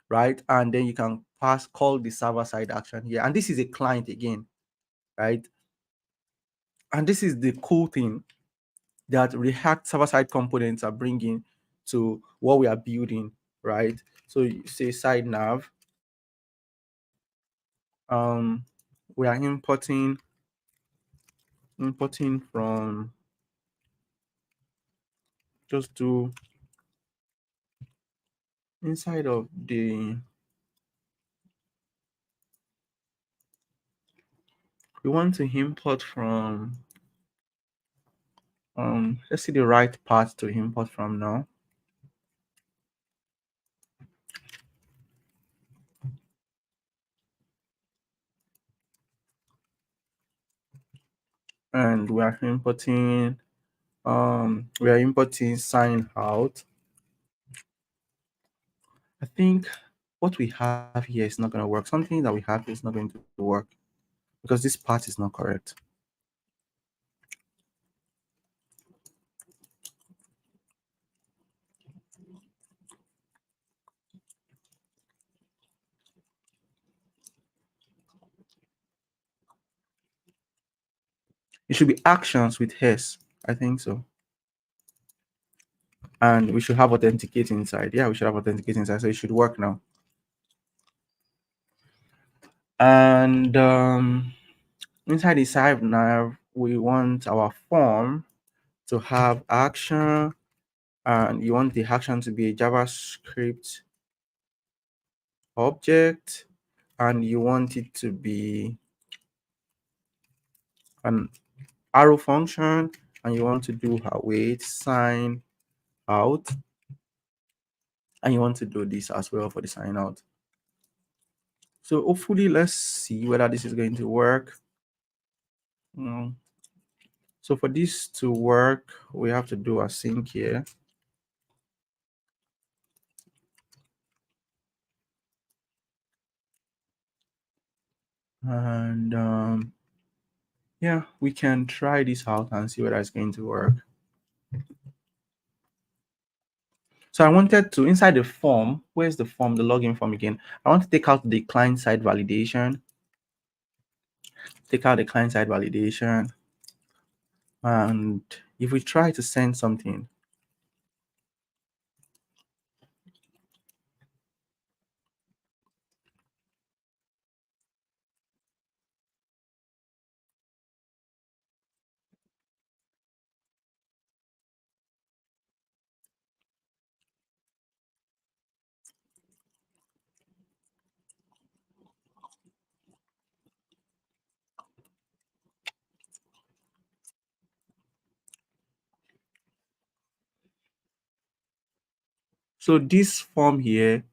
right? And then you can call the server-side action here. And this is a client again, right? And this is the cool thing that React server-side components are bringing to what we are building, right? So you say side nav, we are importing from, just do inside of the, we want to import from, let's see the right path to import from now. And we are importing sign out. I think what we have here is not going to work. Something that we have is not going to work because this part is not correct. It should be actions with S. I think so. And we should have authenticate inside. Yeah, we should have authenticate inside. So it should work now. And inside the side nav, we want our form to have action, and you want the action to be a JavaScript object, and you want it to be an arrow function, and you want to do await sign out, and you want to do this as well for the sign out. So hopefully, let's see whether this is going to work. So for this to work, we have to do a sync here. And yeah, we can try this out and see whether it's going to work. So I wanted to, inside the form, where's the form, the login form again? I want to take out the client-side validation. Take out the client-side validation. And if we try to send something, so this form here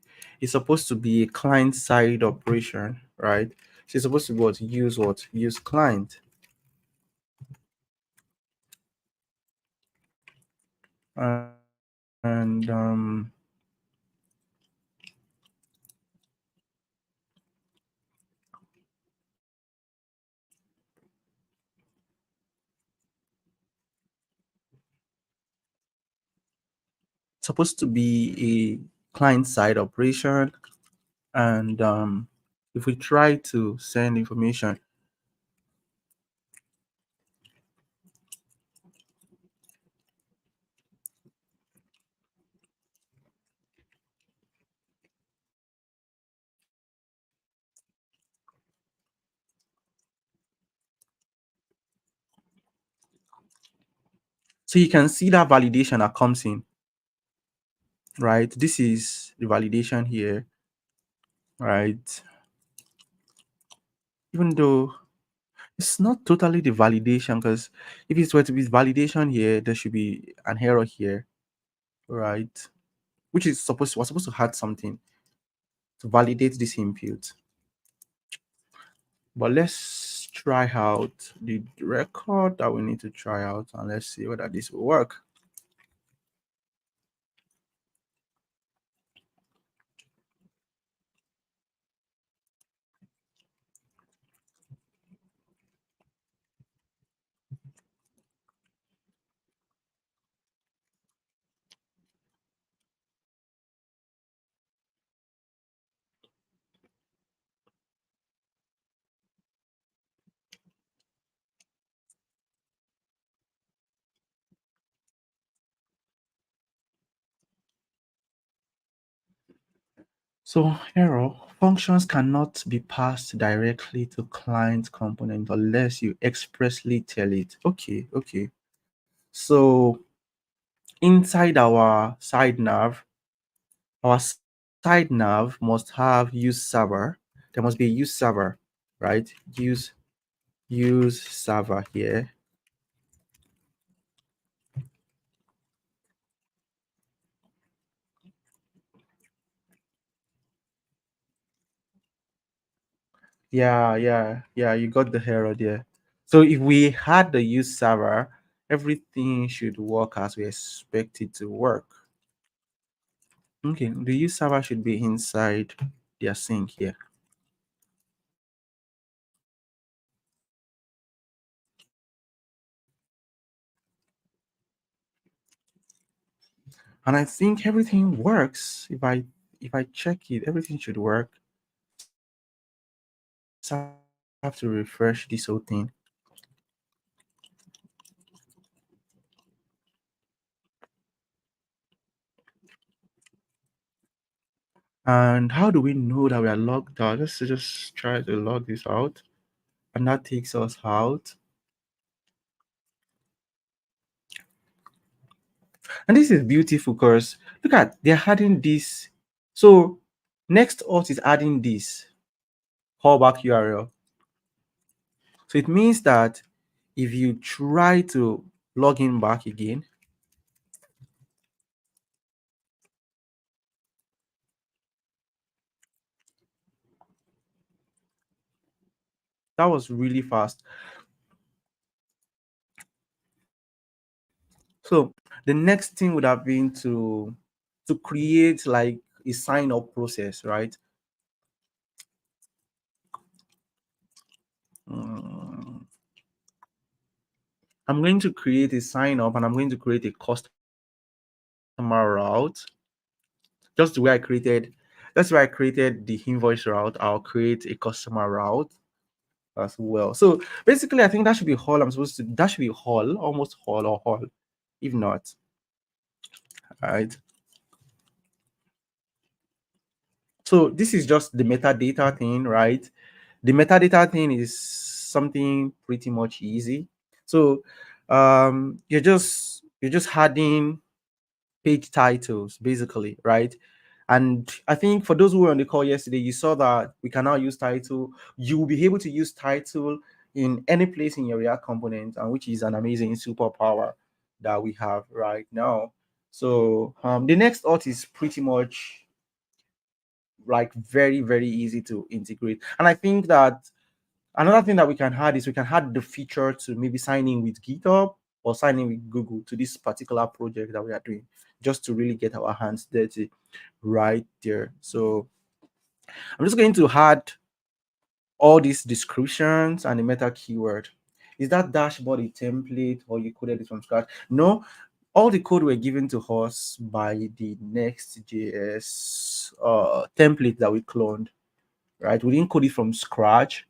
is supposed to be a client-side operation, right? So it's supposed to be what? Use client. And supposed to be a client-side operation. And if we try to send information, so you can see that validation that comes in, right? This is the validation here, right? Even though it's not totally the validation, because if it were to be validation here, there should be an error here, right? Which is we're supposed to add something to validate this input. But let's try out the record that we need to try out, and let's see whether this will work. So error, functions cannot be passed directly to client component unless you expressly tell it. Okay. So inside our side nav, our side nav must have use server. There must be a use server, right? Use server here. Yeah, you got the error there. So if we had the use server, everything should work as we expect it to work. Okay, the use server should be inside their sink here. And I think everything works. If I check it, everything should work. So I have to refresh this whole thing. And how do we know that we are logged out? Let's just try to log this out. And that takes us out. And this is beautiful because look at, they're adding this. So Nextjs is adding this callback URL. So it means that if you try to log in back again, that was really fast. So the next thing would have been to create like a sign up process, right? Mm, I'm going to create a sign up and I'm going to create a customer route. Just the way I created, that's why I created the invoice route. I'll create a customer route as well. So basically, I think that should be all I'm supposed to. That should be all, almost all, if not. All right. So this is just the metadata thing, right? The metadata thing is something pretty much easy. So you're just adding page titles basically, right? And I think for those who were on the call yesterday, you saw that we can now use title. You will be able to use title in any place in your React component, and which is an amazing superpower that we have right now. So the next auth is pretty much like very, very easy to integrate. And I think that another thing that we can add is we can add the feature to maybe sign in with GitHub or sign in with Google to this particular project that we are doing, just to really get our hands dirty right there. So I'm just going to add all these descriptions and the meta keyword. Is that dashboard a template or you coded it from scratch? No, all the code were given to us by the Nextjs template that we cloned, right? We didn't code it from scratch,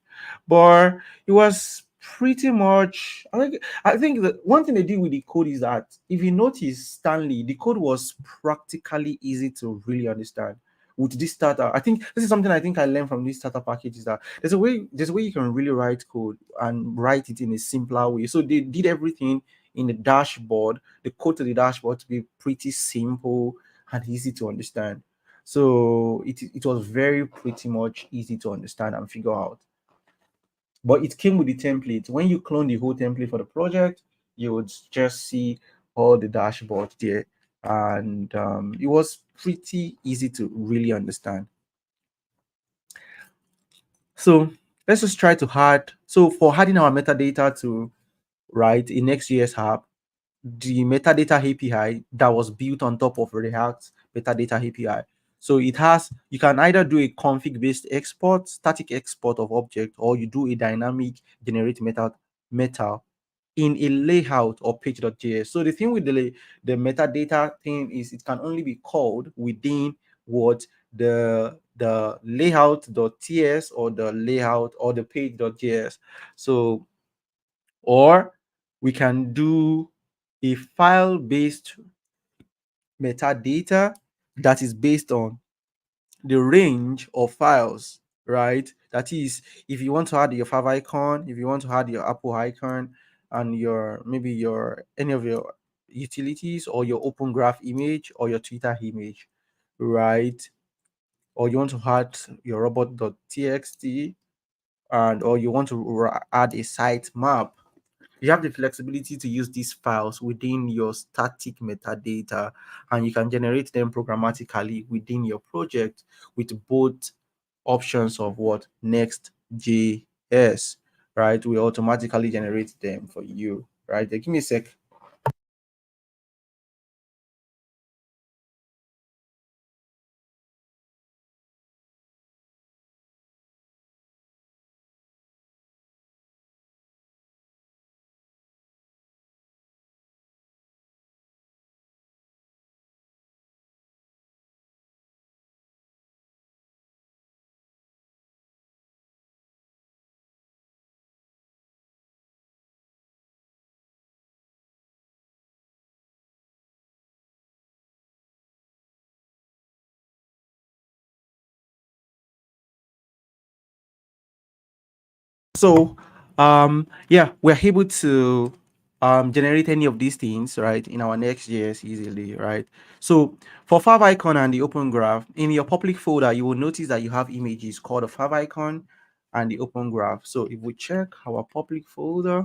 but it was pretty much. I think the one thing they did with the code is that if you notice, Stanley, the code was practically easy to really understand. With this starter, I think this is something I think I learned from this starter package is that there's a way you can really write code and write it in a simpler way. So they did everything in the dashboard, the code to the dashboard to be pretty simple and easy to understand. So it was very pretty much easy to understand and figure out. But it came with the template. When you clone the whole template for the project, you would just see all the dashboard there. And it was pretty easy to really understand. So let's just try to add. So for adding our metadata to write in Next.js app, the metadata API that was built on top of React metadata API. So it has, you can either do a config based export, static export of object, or you do a dynamic generate meta in a layout or page.js. So the thing with the metadata thing is it can only be called within what the layout.ts or the layout or the page.js. So or we can do a file based metadata that is based on the range of files, right? That is, if you want to add your fav icon, if you want to add your Apple icon, and your maybe your any of your utilities or your open graph image or your Twitter image, right? or you want to add your robot.txt, and or you want to add a site map, you have the flexibility to use these files within your static metadata, and you can generate them programmatically within your project with both options of what Next.js, right? We automatically generate them for you, right? Give me a sec. So, yeah, we're able to generate any of these things, right, in our Next.js easily, right? So, for favicon and the open graph, in your public folder, you will notice that you have images called the favicon and the open graph. So, if we check our public folder,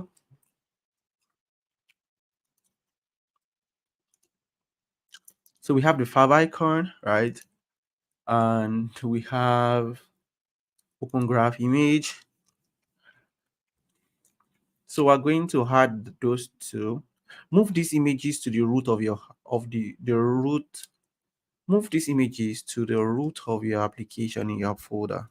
so we have the favicon, right, and we have open graph image. So we're going to add those two. Move these images to the root of your the root. Move these images to the root of your application in your folder.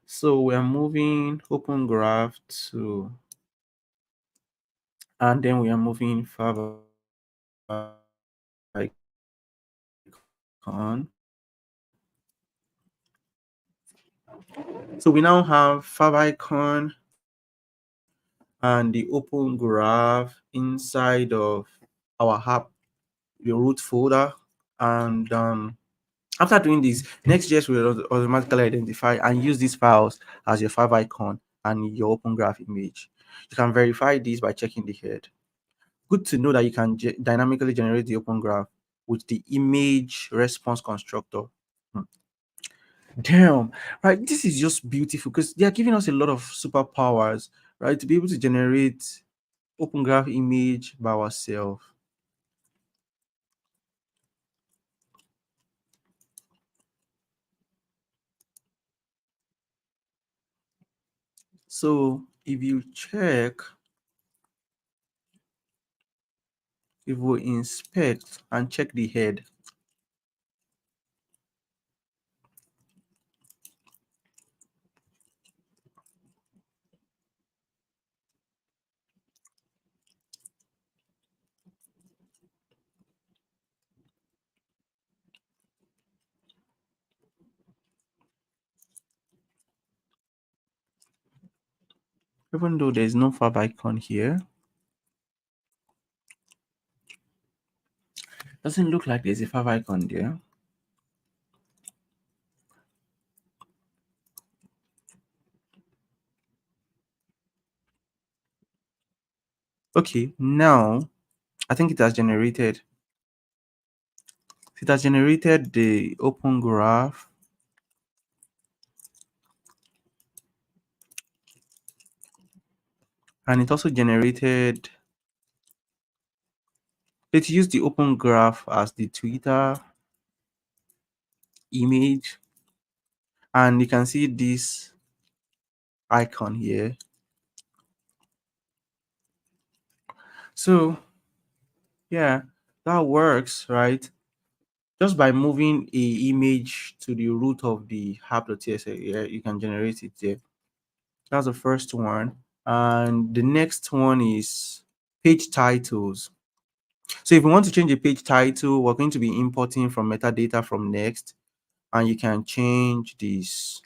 So we're moving open graph to, and then we are moving favicon. So we now have favicon and the open graph inside of our app, the root folder, and after doing this, Next.js will automatically identify and use these files as your favicon and your open graph image. You can verify this by checking the head. Good to know that you can dynamically generate the open graph with the image response constructor. Hmm. Damn, right? This is just beautiful because they are giving us a lot of superpowers, right? To be able to generate open graph image by ourselves. So if you check, if we inspect and check the head, even though there's no favicon here, doesn't look like there's a favicon there. Okay, now I think it has generated the open graph, and it also generated, let's use the open graph as the Twitter image, and you can see this icon here. So yeah, that works, right? Just by moving a image to the root of the app.ts, yeah, you can generate it there. That's the first one. And the next one is page titles. So if you want to change a page title, we're going to be importing from metadata from Next, and you can change this.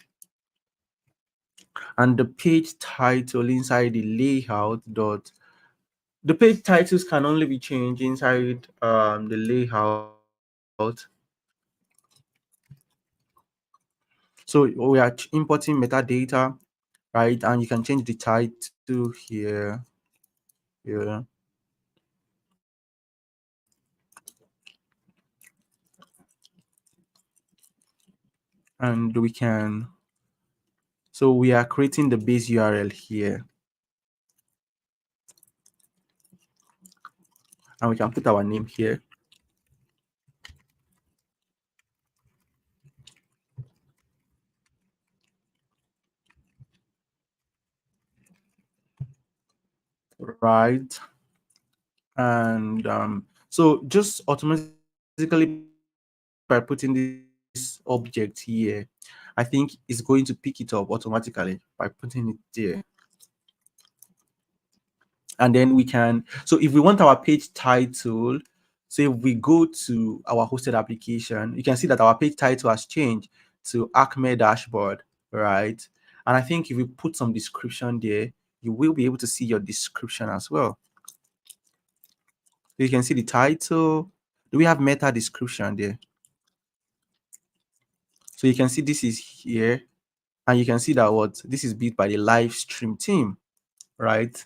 And the page title inside the layout dot, the page titles can only be changed inside the layout. So we are importing metadata, right? And you can change the title here, here. and we can, so we are creating the base URL here, and we can put our name here. Right. And so just automatically by putting this object here, I think it's going to pick it up automatically by putting it there. And then we can, so if we want our page title, so if we go to our hosted application, you can see that our page title has changed to Acme dashboard, right? And I think if we put some description there, you will be able to see your description as well. You can see the title. Do we have meta description there? So you can see this is here, and you can see that what this is built by the live stream team, right?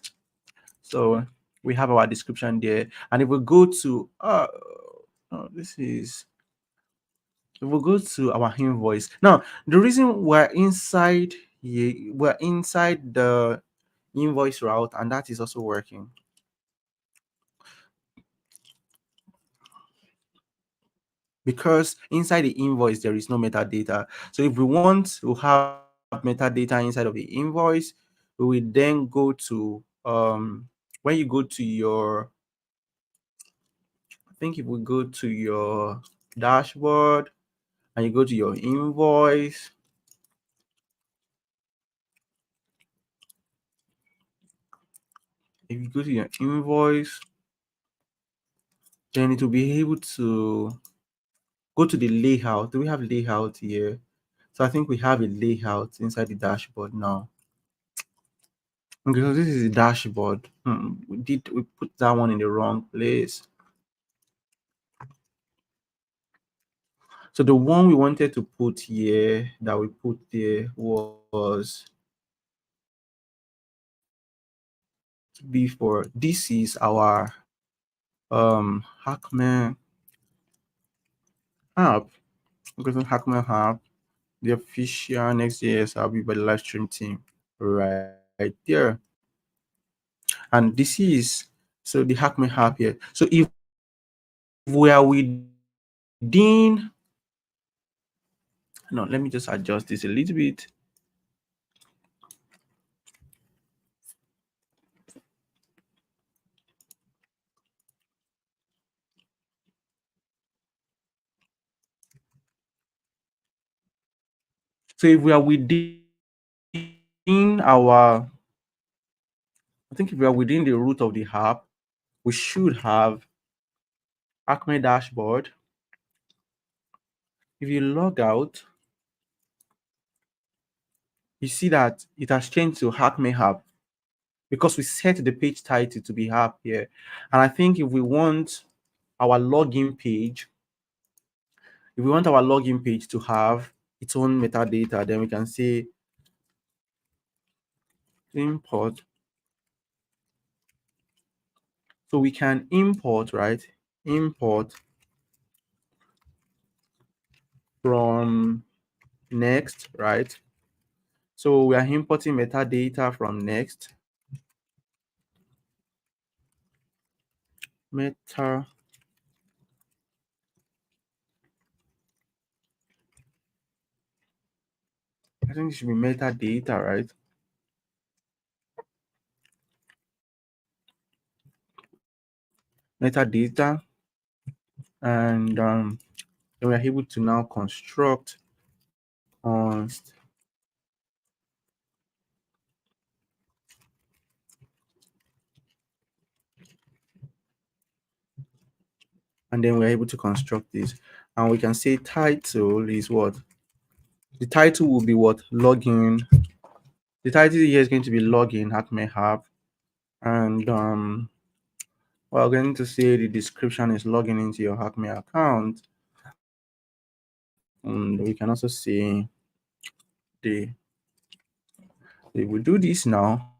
So we have our description there, and if we go to this is, if we go to our invoice now, the reason we're inside here, we're inside the invoice route, and that is also working because inside the invoice there is no metadata. So if we want to have metadata inside of the invoice, we will then go to when you go to your, I think if we go to your dashboard and you go to your invoice, if you go to your invoice, then it will be able to go to the layout. Do we have layout here? So I think we have a layout inside the dashboard now. Okay, so this is the dashboard. We put that one in the wrong place. So the one we wanted to put here that we put there was before. This is our Hackman app. Okay, so Hackman app, the official Nextjs will be by the live stream team right there. And this is, so the Hackman app here. So if we are within, no, let me just adjust this a little bit. So if we are within our, I think if we are within the root of the app, we should have Acme dashboard. If you log out, you see that it has changed to Acme app because we set the page title to be app here. And I think if we want our login page, if we want our login page to have its own metadata, then we can say import. So we can import, right? Import from Next, right? So we are importing metadata from Next. Meta. I think it should be metadata, right? Metadata. And then we're able to now construct const and then we're able to construct this, and we can say title is what the title will be, what login. The title here is going to be login at Mayhap, and we're going to say the description is logging into your Hackme account, and we can also say the, if we do this now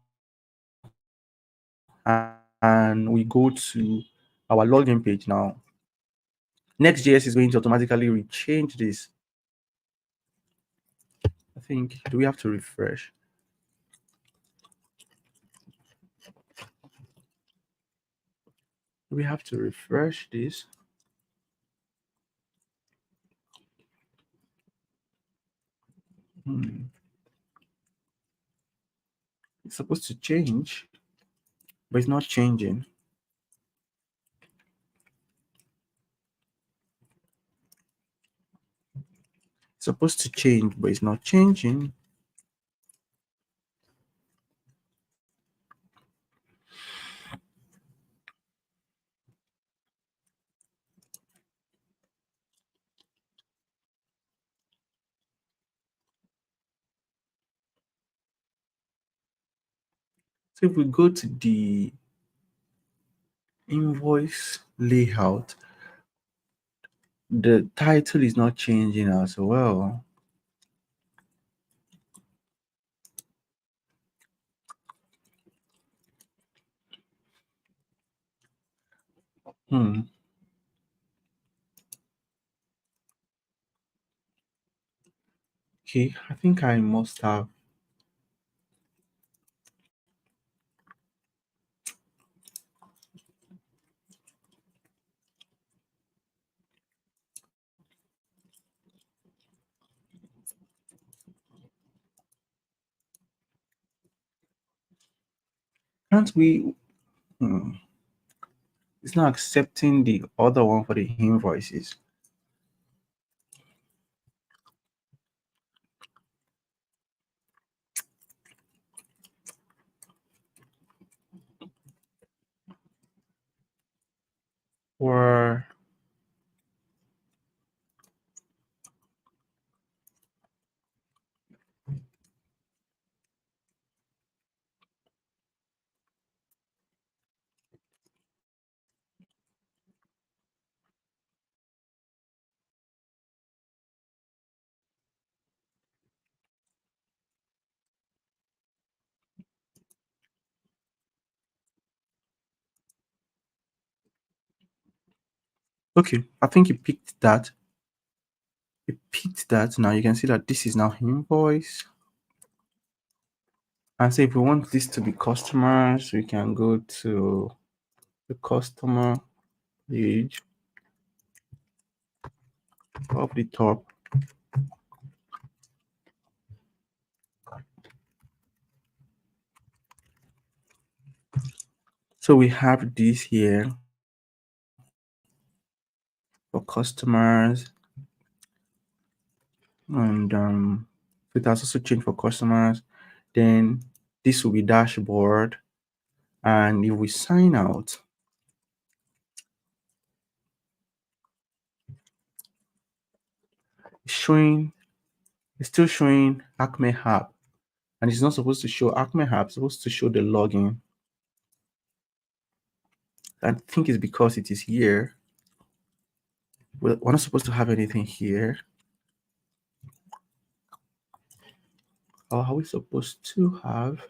and we go to our login page now, Next.js is going to automatically rechange this. think, do we have to refresh? Do we have to refresh this? It's supposed to change, but it's not changing. It's supposed to change, but it's not changing. So if we go to the invoice layout, the title is not changing as well. Okay, I think I must have. Can't we? Hmm, it's not accepting the other one for the invoices. Or okay, I think it picked that. It picked that. Now you can see that this is now invoice. And so if we want this to be customers, we can go to the customer page up the top. So we have this here for customers, and it has also changed for customers. Then this will be dashboard, and if we sign out, showing, it's still showing Acme app, and it's not supposed to show Acme app. It's supposed to show the login. I think it's because it is here. We're not supposed to have anything here. Or are we supposed to have?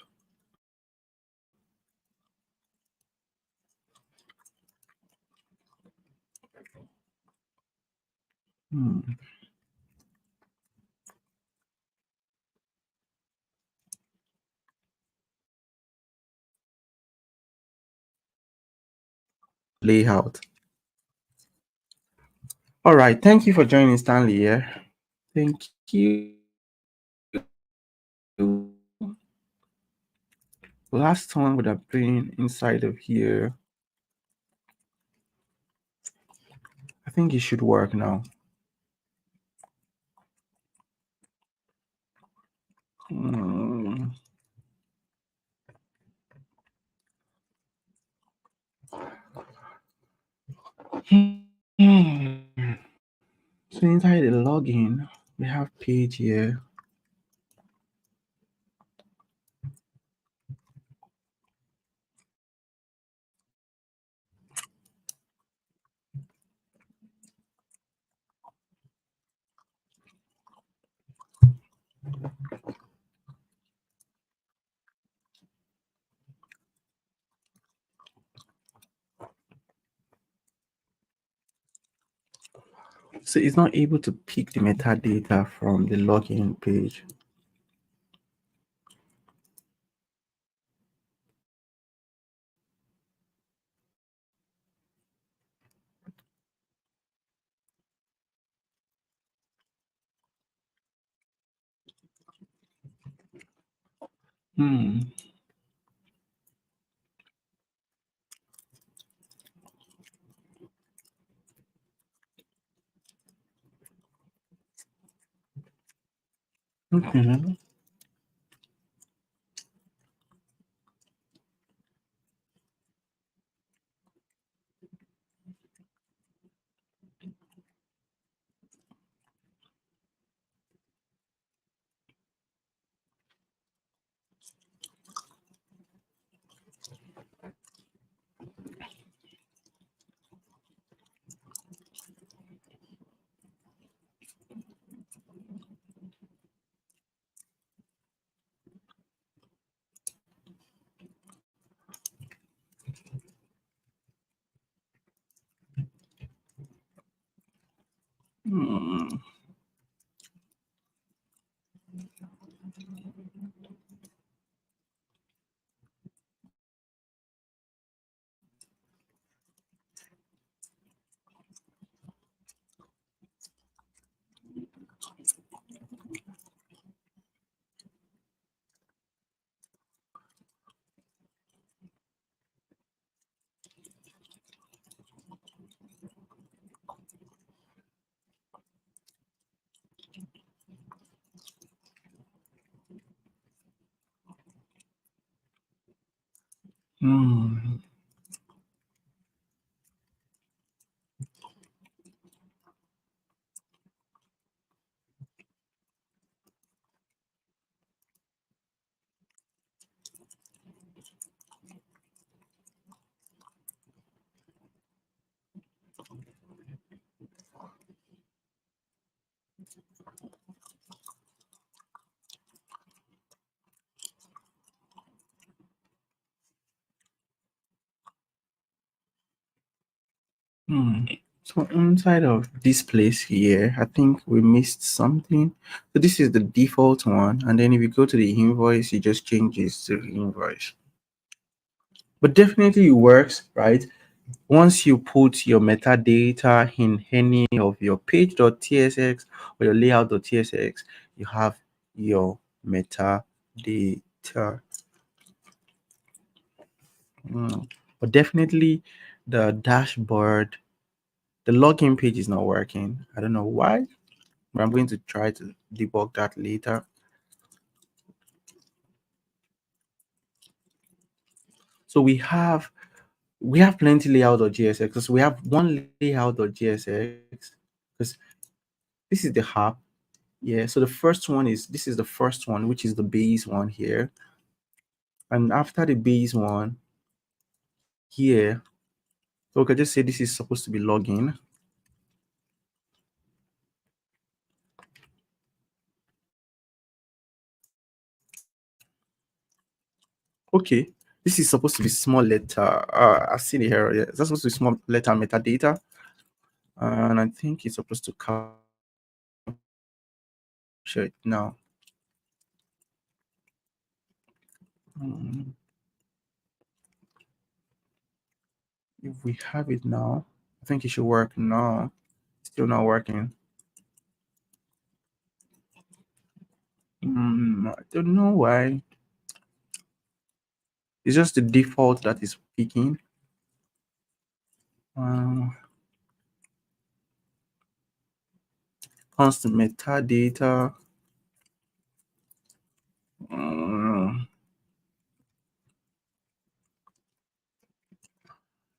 Layout. All right. Thank you for joining, Stanley. Here. Thank you. Last one would have been inside of here. I think it should work now. So inside the login, we have page here. So it's not able to pick the metadata from the login page. Hmm. Okay. Hmm. Hmm. Hmm. So inside of this place here, I think we missed something. So this is the default one, and then if you go to the invoice, it just changes to the invoice. But definitely it works, right? Once you put your metadata in any of your page.tsx or your layout.tsx, you have your metadata. But definitely the dashboard, the login page is not working. I don't know why, but I'm going to try to debug that later. So we have plenty layout.gsx because we have one layout.gsx because this is the hub. Yeah, so the first one is this is the first one, which is the base one here. And after the base one here, so we can just say this is supposed to be login. Okay, this is supposed to be small letter. I see the error. Yeah, that's supposed to be small letter metadata, and I think it's supposed to capture it now. Mm, If we have it now, I think it should work now. Still not working. I don't know why. It's just the default that is picking. Um, Constant metadata. Um,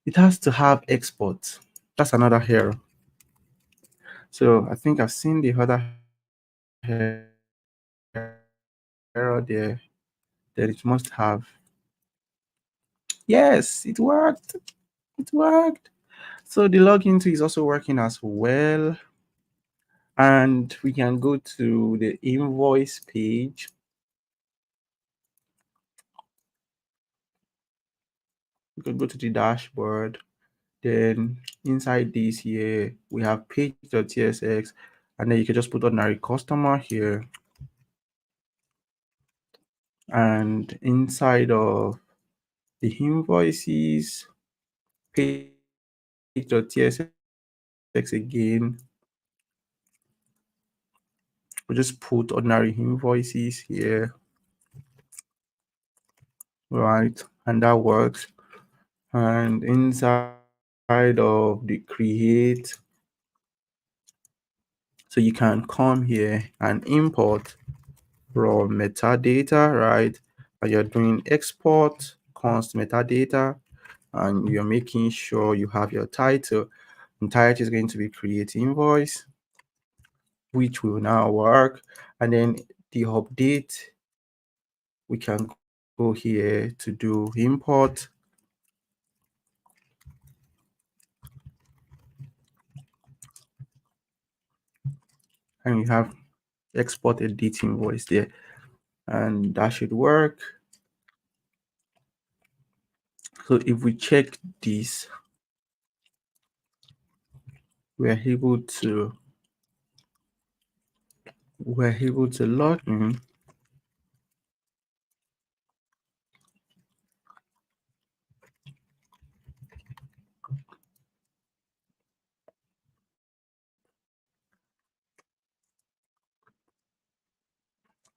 it has to have export. That's another error. So I think I've seen the other error there that it must have. Yes, it worked. It worked. So the login to is also working as well. And we can go to the invoice page. We can go to the dashboard. Then inside this here, we have page.tsx, and then you can just put ordinary customer here. And inside of the invoices, page.tsx again, we just put ordinary invoices here. right? And that works. And inside of the create, so you can come here and import raw metadata, right? And you're doing export const metadata, and you're making sure you have your title. And title is going to be create invoice, which will now work. And then the update, we can go here to do import. And you have export edit invoice there, and that should work. So if we check this, we're able to log in.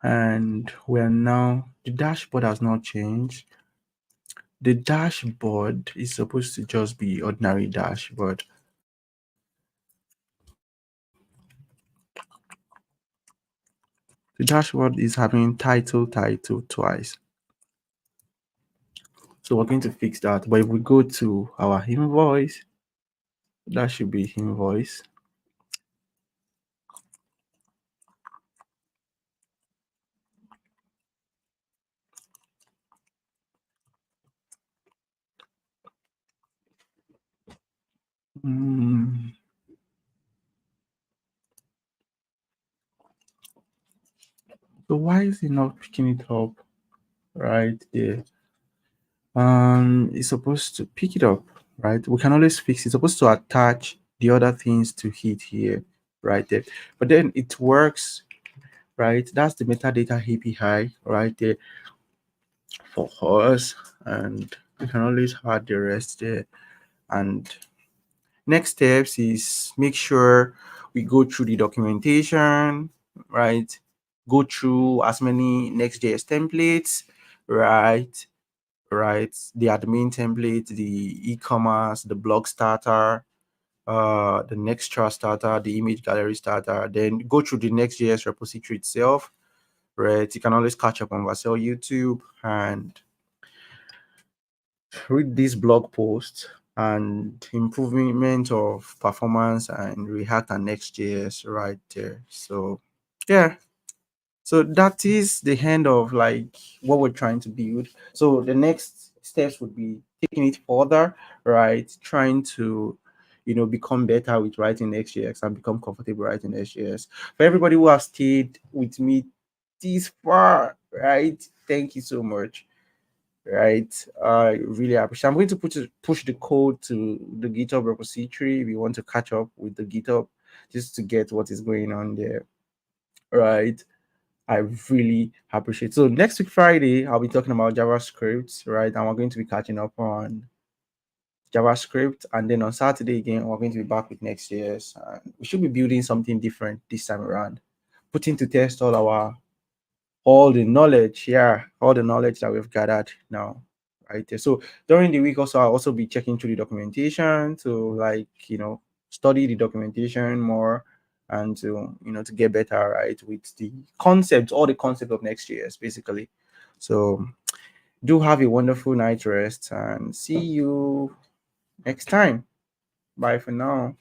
And we're now, the dashboard has not changed. The dashboard is supposed to just be ordinary dashboard. The dashboard is having title twice. So we're going to fix that. But if we go to our invoice, that should be invoice. Mm. So why is it not picking it up right there? It's supposed to pick it up, right? We can always fix it. It's supposed to attach the other things to hit here, right there. But then it works, right? That's the metadata API right there for us, and we can always add the rest there. And next steps is make sure we go through the documentation, right? Go through as many Next.js templates, right? Right, the admin template, the e-commerce, the blog starter, the Nextjs starter, the image gallery starter. Then go through the Next.js repository itself, right? You can always catch up on Vassell YouTube and read this blog post and improvement of performance and React and Next.js right there. So yeah, so that is the end of like what we're trying to build. So the next steps would be taking it further, right? Trying to, become better with writing Nextjs and become comfortable writing Nextjs. For everybody who has stayed with me this far, right? Thank you so much. Right, I really appreciate. I'm going to push the code to the GitHub repository if you want to catch up with the GitHub, just to get what is going on there. Right, I really appreciate. So next week Friday, I'll be talking about JavaScript, right? And we're going to be catching up on JavaScript, and then on Saturday again, we're going to be back with Next.js. And we should be building something different this time around, putting to test all the knowledge, all the knowledge that we've gathered now, right there. So during the week also, I'll also be checking through the documentation to study the documentation more, and to get better, right, with the concept, all the concept of Next.js basically. So do have a wonderful night rest and see you next time. Bye for now.